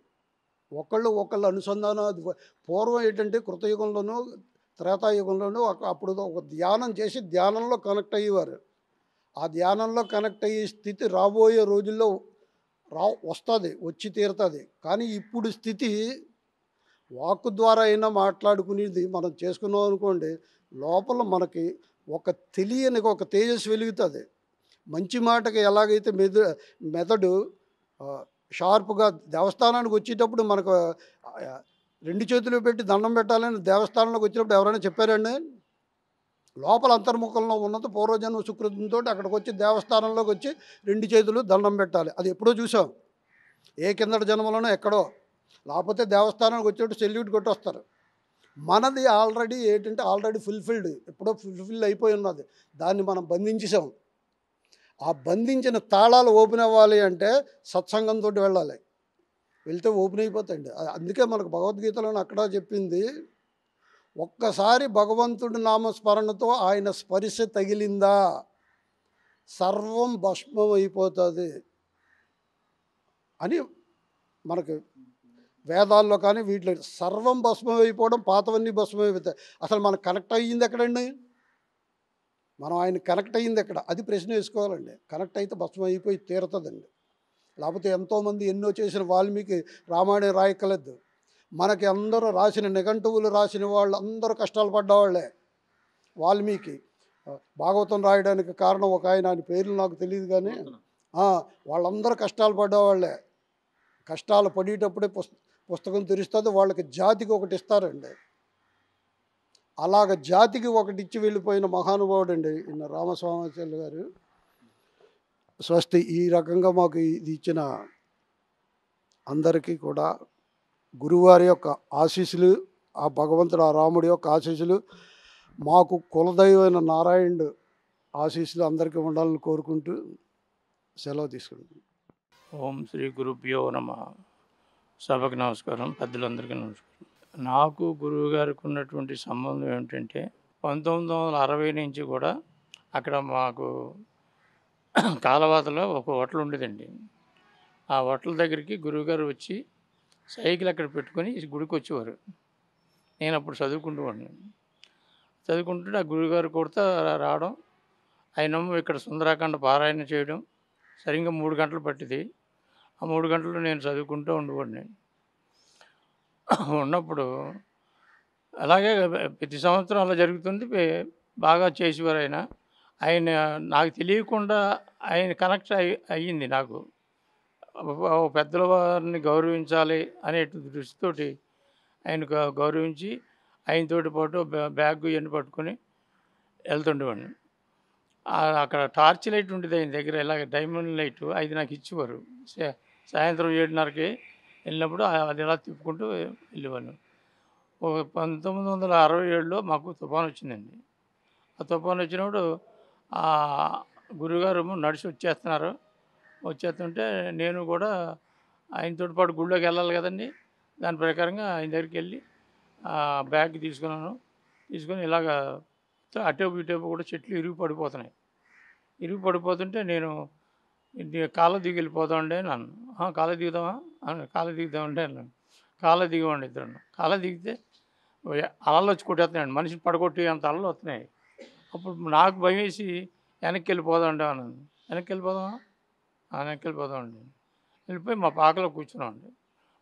ఒకళ్ళు అనుసంధానం అది పూర్వం ఏంటంటే కృతయుగంలోనూ త్రేతాయుగంలోనూ అప్పుడు ఒక ధ్యానం చేసి ధ్యానంలో కనెక్ట్ అయ్యేవారు. ఆ ధ్యానంలో కనెక్ట్ అయ్యే స్థితి రాబోయే రోజుల్లో వస్తుంది, వచ్చి తీరుతుంది. కానీ ఇప్పుడు స్థితి వాక్కు ద్వారా అయినా మాట్లాడుకునేది మనం చేసుకున్నాం అనుకోండి, లోపల మనకి ఒక తెలియని ఒక తేజస్సు వెలుగుతుంది. మంచి మాటకి ఎలాగైతే మెదడు షార్ప్గా దేవస్థానానికి వచ్చేటప్పుడు మనకు రెండు చేతులు పెట్టి దండం పెట్టాలని దేవస్థానంలోకి వచ్చినప్పుడు ఎవరైనా చెప్పారండి? లోపల అంతర్ముఖంలో ఉన్నది పూర్వజన్మ సుకృతంతో అక్కడికి వచ్చి దేవస్థానంలోకి వచ్చి రెండు చేతులు దండం పెట్టాలి. అది ఎప్పుడో చూసాం, ఏ కిందటి జన్మలోనో ఎక్కడో. లేకపోతే దేవస్థానానికి వచ్చేటప్పుడు సెల్యూట్ కొట్టొస్తారు. మనది ఆల్రెడీ ఏంటంటే ఆల్రెడీ ఫుల్ఫిల్డ్, ఎప్పుడో ఫుల్ఫిల్ అయిపోయి ఉన్నది. దాన్ని మనం బంధించేసాం. ఆ బంధించిన తాళాలు ఓపెన్ అవ్వాలి అంటే సత్సంగంతో వెళ్ళాలి. వెళ్తే ఓపెన్ అయిపోతాయండి. అందుకే మనకు భగవద్గీతలో అక్కడ చెప్పింది, ఒక్కసారి భగవంతుడి నామస్మరణతో ఆయన స్పర్శ తగిలిందా సర్వం భస్మం అయిపోతుంది అని మనకు వేదాల్లో కానీ వీటిలో సర్వం భస్మం అయిపోవడం, పాతవన్నీ భస్మం అయిపోతాయి. అసలు మనకు కనెక్ట్ అయ్యింది ఎక్కడండి? మనం ఆయన కనెక్ట్ అయ్యింది ఎక్కడ? అది ప్రశ్న వేసుకోవాలండి. కనెక్ట్ అయితే భస్మం అయిపోయి తీరుతుందండి. లేకపోతే ఎంతోమంది ఎన్నో చేసిన వాల్మీకి రామాయణం రాయక్కలేదు. మనకి అందరూ రాసిన నిఘంటువులు రాసిన వాళ్ళు అందరూ కష్టాలు పడ్డవాళ్ళే. వాల్మీకి భాగవతం రాయడానికి కారణం ఒక ఆయన పేర్లు నాకు తెలియదు కానీ వాళ్ళందరూ కష్టాలు పడ్డవాళ్ళే. కష్టాలు పడేటప్పుడే పుస్తకం తెరుస్తుంది. వాళ్ళకి జాతికి ఒకటి ఇస్తారండి. అలాగ జాతికి ఒకటి ఇచ్చి వెళ్ళిపోయిన మహానుభావుడు అండి ఈయన రామస్వామాచార్యులు గారు. స్వస్తి. ఈ రకంగా మాకు ఇది ఇచ్చిన అందరికీ కూడా గురువారి యొక్క ఆశీస్సులు, ఆ భగవంతుడు ఆ రాముడి యొక్క ఆశీస్సులు, మాకు కులదైవమైన నారాయణుడు ఆశీస్సులు అందరికీ ఉండాలని కోరుకుంటూ సెలవు తీసుకుంటాం. ఓం శ్రీ గురుభ్యో నమః. సభకు నమస్కారం, పెద్దలందరికీ నమస్కారం. నాకు గురువు గారికి ఉన్నటువంటి సంబంధం ఏమిటంటే 1960 నుంచి కూడా అక్కడ మాకు కాలవాతలో ఒక హోటల్ ఉండేదండి. ఆ హోటల్ దగ్గరికి గురువుగారు వచ్చి సైకిల్ అక్కడ పెట్టుకొని గుడికి వచ్చేవారు. నేను అప్పుడు చదువుకుంటూ ఆ గురువుగారు కూడా రావడం, ఆయనేమో ఇక్కడ సుందరాకాండ పారాయణ చేయడం సరిగ్గా 3 గంటలు పట్టింది. ఆ 3 గంటలు నేను చదువుకుంటూ ఉండేవాడిని. ఉన్నప్పుడు అలాగే ప్రతి సంవత్సరం అలా జరుగుతుంది. బాగా చేసేవారు ఆయన. ఆయన నాకు తెలియకుండా ఆయన కనెక్ట్ అయ్యింది నాకు. పెద్దల వారిని గౌరవించాలి అనే దృష్టితోటి ఆయన గౌరవించి ఆయనతోటి పాటు బ్యాగ్ ఇవన్నీ పట్టుకొని వెళ్తుండేవాడిని. అక్కడ టార్చ్ లైట్ ఉండేది ఆయన దగ్గర, ఇలాగ డైమండ్ లైట్, అది నాకు ఇచ్చేవారు. సాయంత్రం 7:30కి వెళ్ళినప్పుడు అది ఎలా తిప్పుకుంటూ వెళ్ళేవాడిని. 1967లో మాకు తుఫాను వచ్చిందండి. ఆ తుఫాను వచ్చినప్పుడు గురువుగారు నడిచి వచ్చేస్తుంటే నేను కూడా ఆయనతో పాటు గుళ్ళోకి వెళ్ళాలి కదండి. దాని ప్రకారంగా ఆయన దగ్గరికి వెళ్ళి బ్యాగ్ తీసుకొని ఇలాగ అటేపు ఇటేపు కూడా చెట్లు ఇరిగి పడిపోతుంటే నేను కాళ్ళ దిగి వెళ్ళిపోతామండి నన్ను. కాళ్ళ దిగుదామా కాళ్ళ దిగుదామంటే అన్నాను. కాళ్ళ దిగమండి ఇద్దరు. కాళ్ళ దిగితే అలలు వచ్చి కొట్టేస్తున్నాయండి, మనిషిని పడగొట్టి అంత అలలు వస్తున్నాయి. అప్పుడు నాకు భయం వేసి వెనక్కి వెళ్ళిపోదామండి అన్నాను. వెనక్కి వెళ్ళిపోదామండి. వెళ్ళిపోయి మా పాకలో కూర్చున్నామండి.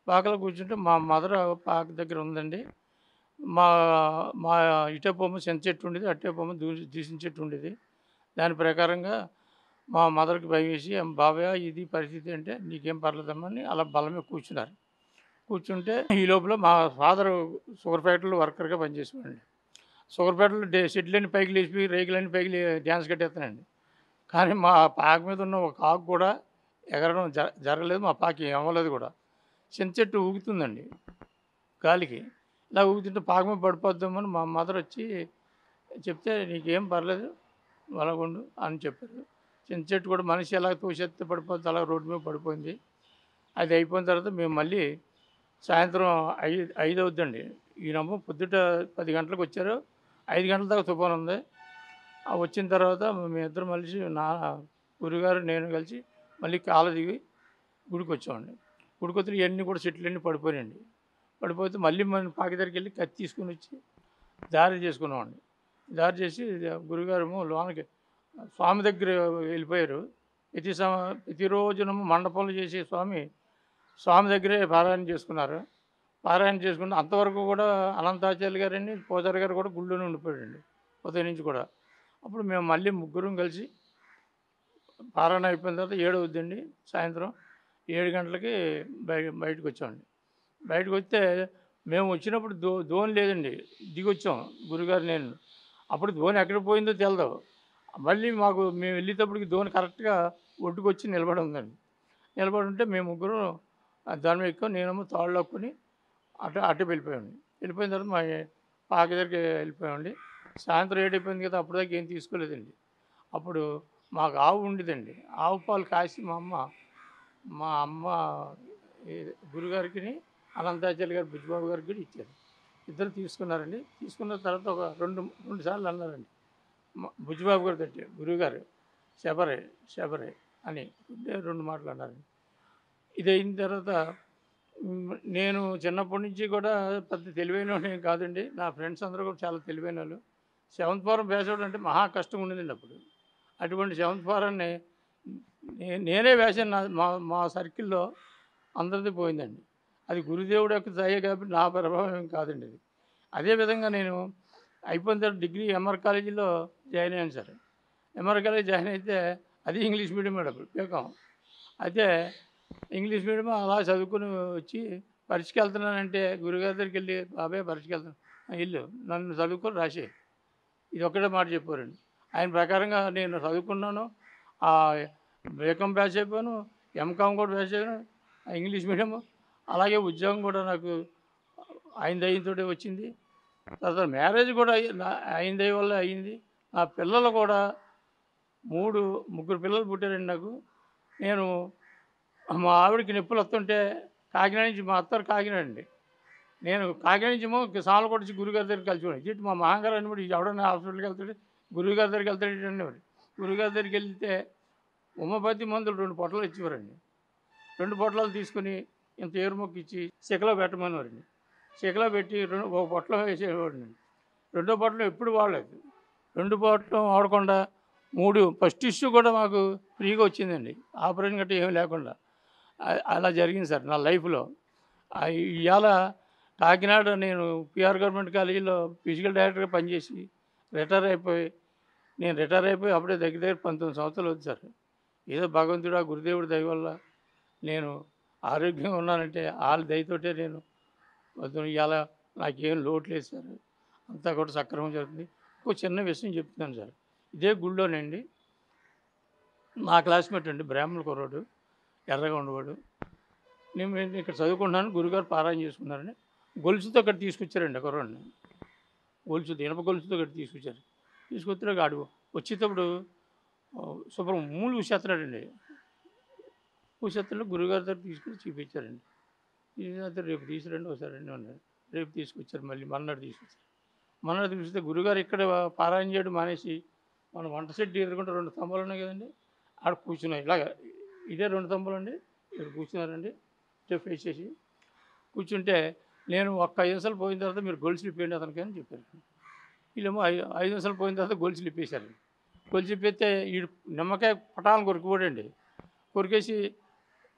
పాకలో కూర్చుంటే మా మదర్ పాక దగ్గర ఉందండి. మా ఇటేపొమ్మ చింత చెట్టు ఉండేది, అట్టేపొమ్మ దూసిన చెట్టు ఉండేది. దాని ప్రకారంగా మా మదర్కి భయం వేసి, బాబాయ్ ఇది పరిస్థితి అంటే నీకేం పర్లేదమ్మా అని అలా బలమే కూర్చుంటే ఈ లోపల మా ఫాదర్ షుగర్ ఫ్యాక్టరీలో వర్కర్గా పనిచేసేవాడండి. షుగర్ ఫ్యాక్టరీలో షెడ్లన్నీ పైకి లేచిపోయి రేకులన్నీ పైకి డ్యాన్స్ కట్టేస్తానండి. కానీ మా పాక మీద ఉన్న ఒక ఆకు కూడా ఎగరడం జరగలేదు. మా పాకి అవ్వలేదు కూడా. చింత చెట్టు ఊగుతుందండి గాలికి. ఇలా ఊగుతుంటే పాక మీద పడిపోద్దామని మా మదర్ వచ్చి చెప్తే నీకేం పర్లేదు అలాగుండు అని చెప్పారు. చింత చెట్టు కూడా మనిషి ఎలా తోసేస్తే పడిపోద్ది అలా రోడ్డు మీద పడిపోయింది. అది అయిపోయిన తర్వాత మేము మళ్ళీ సాయంత్రం 5 అవుద్దండి. ఈయనమ్మ పొద్దుట 10 గంటలకు వచ్చారు. 5 గంటల దాకా తుఫాను ఉంది. వచ్చిన తర్వాత మేమిద్దరం కలిసి గురుగారు నేను కలిసి మళ్ళీ కాళ్ళ దిగి గుడికి వచ్చామండి. ఉడుకొత్తులు ఇవన్నీ కూడా చెట్లన్నీ పడిపోయాయండి. పడిపోతే మళ్ళీ మనం పాక దగ్గరికి వెళ్ళి కత్తి తీసుకుని వచ్చి దారి చేసుకున్నామండి. దారి చేసి గురుగారేమో లోనకి స్వామి దగ్గర వెళ్ళిపోయారు. ప్రతిరోజునేమో మండపంలో చేసే స్వామి దగ్గరే పారాయణ చేసుకున్నారు. పారాయణ చేసుకుని అంతవరకు కూడా అనంతాచార్య గారండి, పూజారి గారు కూడా గుళ్ళోనే ఉండిపోయాడండి ఉదయం నుంచి కూడా. అప్పుడు మేము మళ్ళీ ముగ్గురం కలిసి పారాయణ అయిపోయిన తర్వాత 7 అవుద్దండి సాయంత్రం 7 గంటలకి బయటకు వచ్చామండి. బయటకు వస్తే మేము వచ్చినప్పుడు ధోని లేదండి, దిగొచ్చాం గురుగారు నేను. అప్పుడు ధోని ఎక్కడికి పోయిందో తెలదు. మళ్ళీ మేము వెళ్ళేటప్పటికి ధోని కరెక్ట్గా ఒడ్డుకు వచ్చి నిలబడి ఉందండి. నిలబడి ఉంటే మేము ముగ్గురం దాని మీద ఎక్కువ నేనేమో తాళ్ళు లాక్కుని అటు వెళ్ళిపోయామండి. వెళ్ళిపోయిన తర్వాత మా పాక దగ్గరికి వెళ్ళిపోయామండి. సాయంత్రం 7 అయిపోయింది కదా, అప్పుడు దాకా ఏం తీసుకోలేదండి. అప్పుడు మాకు ఆవు ఉండేదండి. ఆవు పాలు కాసి మా అమ్మ గురుగారికి అనంతాచార్య గారు బుజ్జిబాబు గారికి కూడా ఇచ్చారు. ఇద్దరు తీసుకున్నారండి. తీసుకున్న తర్వాత ఒక రెండు సార్లు అన్నారండి బుజ్జిబాబు గారు తట్టి, గురువుగారు శబరే అని 2 మాటలు అన్నారండి. ఇది అయిన తర్వాత నేను చిన్నప్పటి నుంచి కూడా పెద్ద తెలివైన వాడిని కాదండి. నా ఫ్రెండ్స్ అందరూ కూడా చాలా తెలివైన వాళ్ళు. 7th ఫారం వేసేవాడు అంటే మహా కష్టం ఉండేదండి అప్పుడు. అటువంటి 7th ఫారాన్ని నేనే వేసాను. మా సర్కిల్లో అందరిది పోయిందండి. అది గురుదేవుడు యొక్క దయ కాబట్టి నా ప్రభావం ఏం కాదండి అది. అదేవిధంగా నేను అయిపోయిన తర్వాత డిగ్రీ ఎంఆర్ కాలేజీలో జాయిన్ అయ్యాను సార్. ఎంఆర్ కాలేజీ జాయిన్ అయితే అది ఇంగ్లీష్ మీడియం అప్పుడు బీకాం. అయితే ఇంగ్లీష్ మీడియం అలా చదువుకుని వచ్చి పరీక్షకి వెళ్తున్నానంటే గురుగారి దగ్గరికి వెళ్ళి, బాబాయ్ పరీక్షకి వెళ్తాను, ఇల్లు నన్ను చదువుకొని రాసే, ఇది ఒక్కటే మాట చెప్పారండి. ఆయన ప్రకారంగా నేను చదువుకున్నాను. బీకాం పాస్ అయిపోయాను, ఎంకామ్ కూడా పాస్ అయ్యాను, ఇంగ్లీష్ మీడియం. అలాగే ఉద్యోగం కూడా నాకు ఆయన దయతోటే వచ్చింది. తర్వాత మ్యారేజ్ కూడా ఆయన దయ వల్ల అయింది. నా పిల్లలు కూడా ముగ్గురు పిల్లలు పుట్టారండి నాకు. నేను మా ఆవిడకి నొప్పులు వస్తుంటే కాకినాడ నుంచి, మా అత్తారు కాకినాడ అండి, నేను కాకినాడ నుంచి ఏమో సామలకోట నుంచి గురుగారి దగ్గరికి కలిసిపోయాను. ఇటు మా మామగారు అన్నమాట ఎవడన్నా హాస్పిటల్కి వెళ్తాడు, గురువుగారి దగ్గరికి వెళ్తాడు అనేవాడు. గురువుగారి దగ్గరికి వెళ్తే హోమియోపతి మందులు 2 పొట్లాలు ఇచ్చేవారండి. 2 పొట్లాలు తీసుకుని ఇంత ఏరుమొక్క ఇచ్చి శిఖలో పెట్టమనేవారండి. శిఖలో పెట్టి ఒక పొట్లం వేసేవాడిని. 2వ పొట్లం ఎప్పుడు వాడలేదు. 2 పొట్లం వాడకుండా 3 ఫస్ట్ ఇష్యూ కూడా మాకు ఫ్రీగా వచ్చిందండి, ఆపరేషన్ గట్రా ఏమీ లేకుండా. అలా జరిగింది సార్ నా లైఫ్లో. ఇవాళ కాకినాడ నేను పిఆర్ గవర్నమెంట్ కాలేజీలో ఫిజికల్ డైరెక్టర్గా పనిచేసి రిటైర్ అయిపోయి అప్పుడే దగ్గర 19 సంవత్సరాలు అవుతుంది సార్. ఏదో భగవంతుడు ఆ గురుదేవుడి దయ వల్ల నేను ఆరోగ్యంగా ఉన్నానంటే వాళ్ళ దయతోటే నేను ఇవాళ నాకేం లోటు లేదు సార్. అంతా కూడా సక్రమం జరుగుతుంది. ఇంకో చిన్న విషయం చెప్తున్నాను సార్. ఇదే గుళ్ళోనండి నా క్లాస్మేట్ అండి, బ్రాహ్మణ కుర్రాడు, ఎర్రగా ఉండేవాడు. నేను ఇక్కడ చదువుకుంటున్నాను, గురుగారు పారాయణ చేసుకున్నారని గొలుసుతో అక్కడ తీసుకొచ్చారండి ఆ కుర్రాడిని. ఇనప గొలుసుతో అక్కడ తీసుకొచ్చారు. ఆడు వచ్చేటప్పుడు శుభ్రం మూలు ఊసేస్తున్నాడండి. ఊసేత్తలో గురుగారి దగ్గర తీసుకుని చూపించారండి. తీసుకున్న రేపు తీసుకురండి ఒకసారి అండి అన్నారు. రేపు తీసుకొచ్చారు. మళ్ళీ మర్నాడు తీసుకొస్తే గురుగారు ఇక్కడ పారాయణ చేయడం మానేసి మన వంట సెట్ ఎదుర్కొంటే 2 స్తంభాలు ఉన్నాయి కదండి, ఆడ కూర్చున్నాయి. ఇలాగ ఇదే 2 స్తంభాలు అండి, ఇక్కడ కూర్చున్నారండి. ఫేస్ చేసి కూర్చుంటే నేను ఒక్క 5 నిమిషాలు పోయిన తర్వాత మీరు గొలుసులు ఇప్పేయండి అతనికి అని చెప్పారు. వీళ్ళేమో 5 నిమిషాలు పోయిన తర్వాత గొలుసులు ఇప్పేశారు. గొలుసు ఇప్పేస్తే ఈ నిమ్మకాయ పటాలను కొరికిపోడండి. కొరికేసి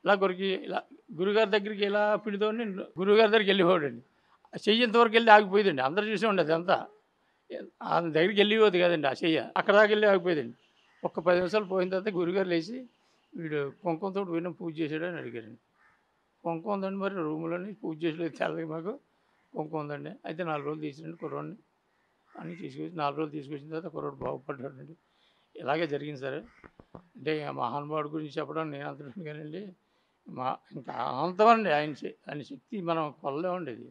ఇలా ఇలా గురుగారి దగ్గరికి ఇలా పిండితోని గురువుగారి దగ్గరికి వెళ్ళిపోడండి. చెయ్యి ఇంతవరకు వెళ్ళి ఆగిపోయిందండి. అందరూ చూసే ఉండదు అంతా. ఆ దగ్గరికి వెళ్ళిపోదు కదండి ఆ చెయ్య, అక్కడ దాకా వెళ్ళి ఆగిపోయిందండి. ఒక్క 10 నిమిషాలు పోయిన తర్వాత గురుగారు లేచి వీడు కుంకుమతో వినం పూజ చేసాడని అడిగారండి. కుంకుమ ఉందండి, మరి రూములోని పూజ చేసలేదు తెల్లకి మాకు కుంకుమ ఉందండి. అయితే 4 రోజులు తీసుకురండి కుర్రోడిని అని తీసుకొచ్చి 4 రోజులు తీసుకొచ్చిన తర్వాత కుర్రోడు బాగుపడ్డాడండి. ఇలాగే జరిగింది సార్. అంటే మహానుభావుడి గురించి చెప్పడానికి నేను అంటున్నాను కానండి, ఇంకా అనంతమండి ఆయన శక్తి మనం కొనలేమండి. ఇది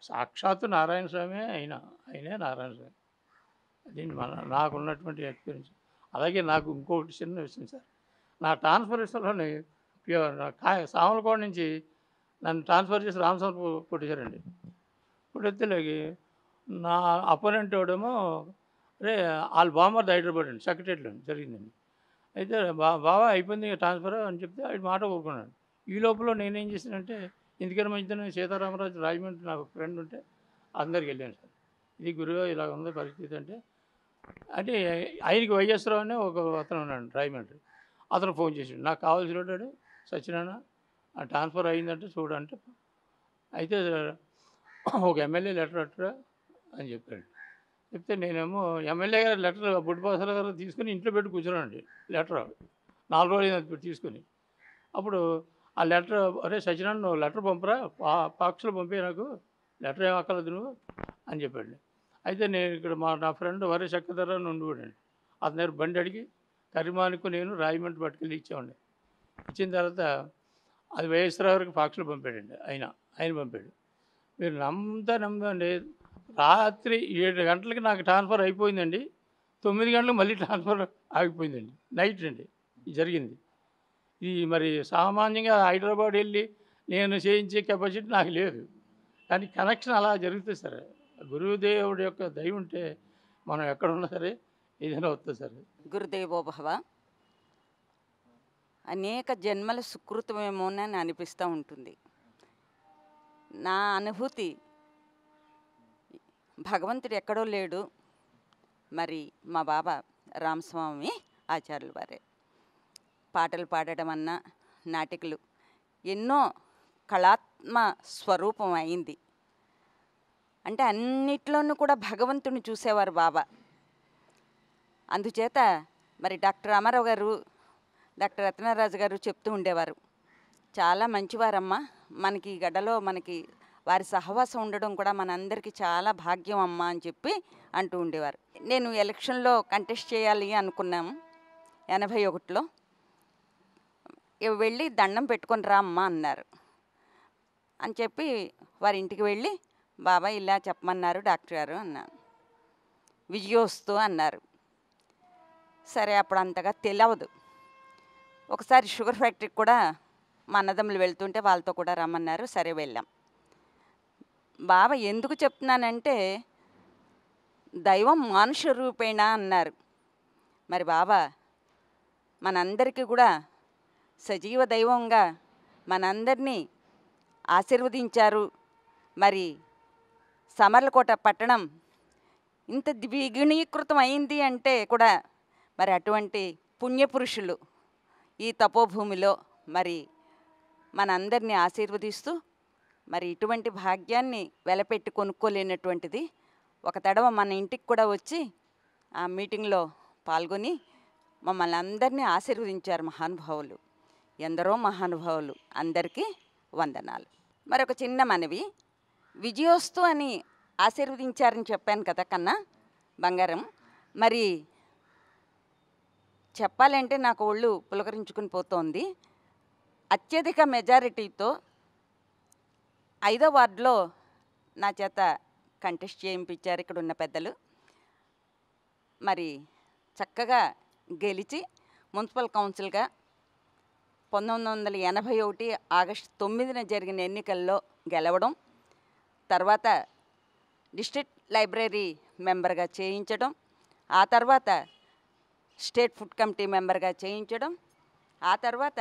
సాక్షాత్తు నారాయణ స్వామి ఆయనే నారాయణ స్వామి. అది నాకున్నటువంటి ఎక్స్పీరియన్స్. అలాగే నాకు ఇంకొకటి చిన్న విషయం సార్. నా ట్రాన్స్ఫర్ విషయంలోని సామలకోట నుంచి నన్ను ట్రాన్స్ఫర్ చేసి రామస్వామి కొట్టేశారండి. కొట్టేలాగి నా అపోనెంట్ వాడేమో వాళ్ళు బామ్మర్ది హైదరాబాద్ అండి, సెక్రటరీలో జరిగిందండి. అయితే బాబా అయిపోయింది ట్రాన్స్ఫర్ అని చెప్తే ఆయన మాట ఊరుకున్నాడు. ఈ లోపల నేనేం చేశానంటే ఎందుకని మంచిదని సీతారామరాజు రాజమండ్రి నాకు ఫ్రెండ్ ఉంటే అందరికి వెళ్ళాను సార్. ఇది గురువు ఇలా ఉంది పరిస్థితి అంటే ఆయనకి వైఎస్రావు అనే ఒక అతను ఉన్నాడు రాజమండ్రి. అతను ఫోన్ చేసాడు, నాకు కావాల్సిన వాడు సత్యనారాయణ ట్రాన్స్ఫర్ అయిందంటే చూడంటే, అయితే ఒక ఎమ్మెల్యే లెటర్ అట్టరా అని చెప్పాడు. చెప్తే నేనేమో ఎమ్మెల్యే గారి లెటర్ బుడ్డిపాసరావు గారు తీసుకుని ఇంట్లో పెట్టి కూర్చున్నానండి. లెటర్ 4 రోజులు అది తీసుకుని అప్పుడు ఆ లెటర్, అరే సత్యనారాయణ నువ్వు లెటర్ పంపరా, పాక్షలో పంపే నాకు లెటర్ ఏం అక్కర్లేదు నువ్వు అని చెప్పాడు. అయితే నేను ఇక్కడ నా ఫ్రెండ్ వరే చక్కధర అని ఉండేవాడండి. అతని దగ్గర బండి అడిగి కరిమానికి నేను రాజమండ్రి పట్టుకెళ్ళి ఇచ్చామండి. ఇచ్చిన తర్వాత అది వైఎస్ఆర్ గారికి పాక్షలో పంపాడండి. ఆయన పంపాడు. మీరు నమ్మండి, రాత్రి 7 గంటలకి నాకు ట్రాన్స్ఫర్ అయిపోయిందండి. 9 గంటలకు మళ్ళీ ట్రాన్స్ఫర్ ఆగిపోయిందండి. నైట్ అండి ఇది జరిగింది. ఇది మరి సామాన్యంగా హైదరాబాద్ వెళ్ళి నేను చేయించే కెపాసిటీ నాకు లేదు, కానీ కనెక్షన్ అలా జరుగుతుంది సార్. గురుదేవుడి యొక్క దయ ఉంటే మనం ఎక్కడున్నా సరే ఏదైనా వస్తుంది సార్. గురుదేవోభవ. అనేక జన్మల సుకృతమేమోనని అనిపిస్తూ ఉంటుంది. నా అనుభూతి భగవంతుడు ఎక్కడో లేడు, మరి మా బాబా రామస్వామి ఆచార్యుల వారే. పాటలు పాడటం అన్నా, నాటికలు ఎన్నో కళాత్మ స్వరూపం అయింది. అంటే అన్నిట్లోనూ కూడా భగవంతుని చూసేవారు బాబా. అందుచేత మరి డాక్టర్ రామారావు గారు, డాక్టర్ రత్నరాజు గారు చెప్తూ ఉండేవారు, చాలా మంచివారమ్మా, మనకి ఈ గడ్డలో మనకి వారి సహవాసం ఉండడం కూడా మనందరికీ చాలా భాగ్యం అమ్మా అని చెప్పి అంటూ ఉండేవారు. నేను ఎలక్షన్లో కంటెస్ట్ చేయాలి అనుకున్నాము 81లో. వెళ్ళి దండం పెట్టుకొని రా అమ్మా అన్నారు అని చెప్పి వారి ఇంటికి వెళ్ళి, బాబా ఇలా చెప్పమన్నారు డాక్టర్ గారు అన్నాను. విజయోస్తు అన్నారు. సరే, అప్పుడు అంతగా తెలియదు. ఒకసారి షుగర్ ఫ్యాక్టరీకి కూడా మా అన్నదమ్ములు వెళ్తుంటే వాళ్ళతో కూడా రమ్మన్నారు. సరే వెళ్ళాం. బాబా ఎందుకు చెప్తున్నానంటే దైవం మానుష రూపేణ అన్నారు. మరి బాబా మనందరికీ కూడా సజీవ దైవంగా మనందరినీ ఆశీర్వదించారు. మరి సమర్లకోట పట్టణం ఇంత ద్విగుణీకృతం అయింది అంటే కూడా మరి అటువంటి పుణ్యపురుషులు ఈ తపోభూమిలో మరి మనందరినీ ఆశీర్వదిస్తూ, మరి ఇటువంటి భాగ్యాన్ని వెలపెట్టి కొనుక్కోలేనటువంటిది ఒక తడవ మన ఇంటికి కూడా వచ్చి ఆ మీటింగ్లో పాల్గొని మమ్మల్ని అందరినీ ఆశీర్వదించారు మహానుభావులు. ఎందరో మహానుభావులు, అందరికీ వందనాలు. మరొక చిన్న మనవి, విజయోస్తు అని ఆశీర్వదించారని చెప్పాను కదా కన్నా బంగారం. మరి చెప్పాలంటే నాకు ఒళ్ళు పులకరించుకుని పోతోంది. అత్యధిక మెజారిటీతో 5వ వార్డులో నా చేత కంటెస్ట్ చేయించారు ఇక్కడ ఉన్న పెద్దలు. మరి చక్కగా గెలిచి మున్సిపల్ కౌన్సిల్గా 1981 ఆగస్టు 9న జరిగిన ఎన్నికల్లో గెలవడం, తర్వాత డిస్ట్రిక్ట్ లైబ్రరీ మెంబర్గా చేయించడం, ఆ తర్వాత స్టేట్ ఫుడ్ కమిటీ మెంబర్గా చేయించడం, ఆ తర్వాత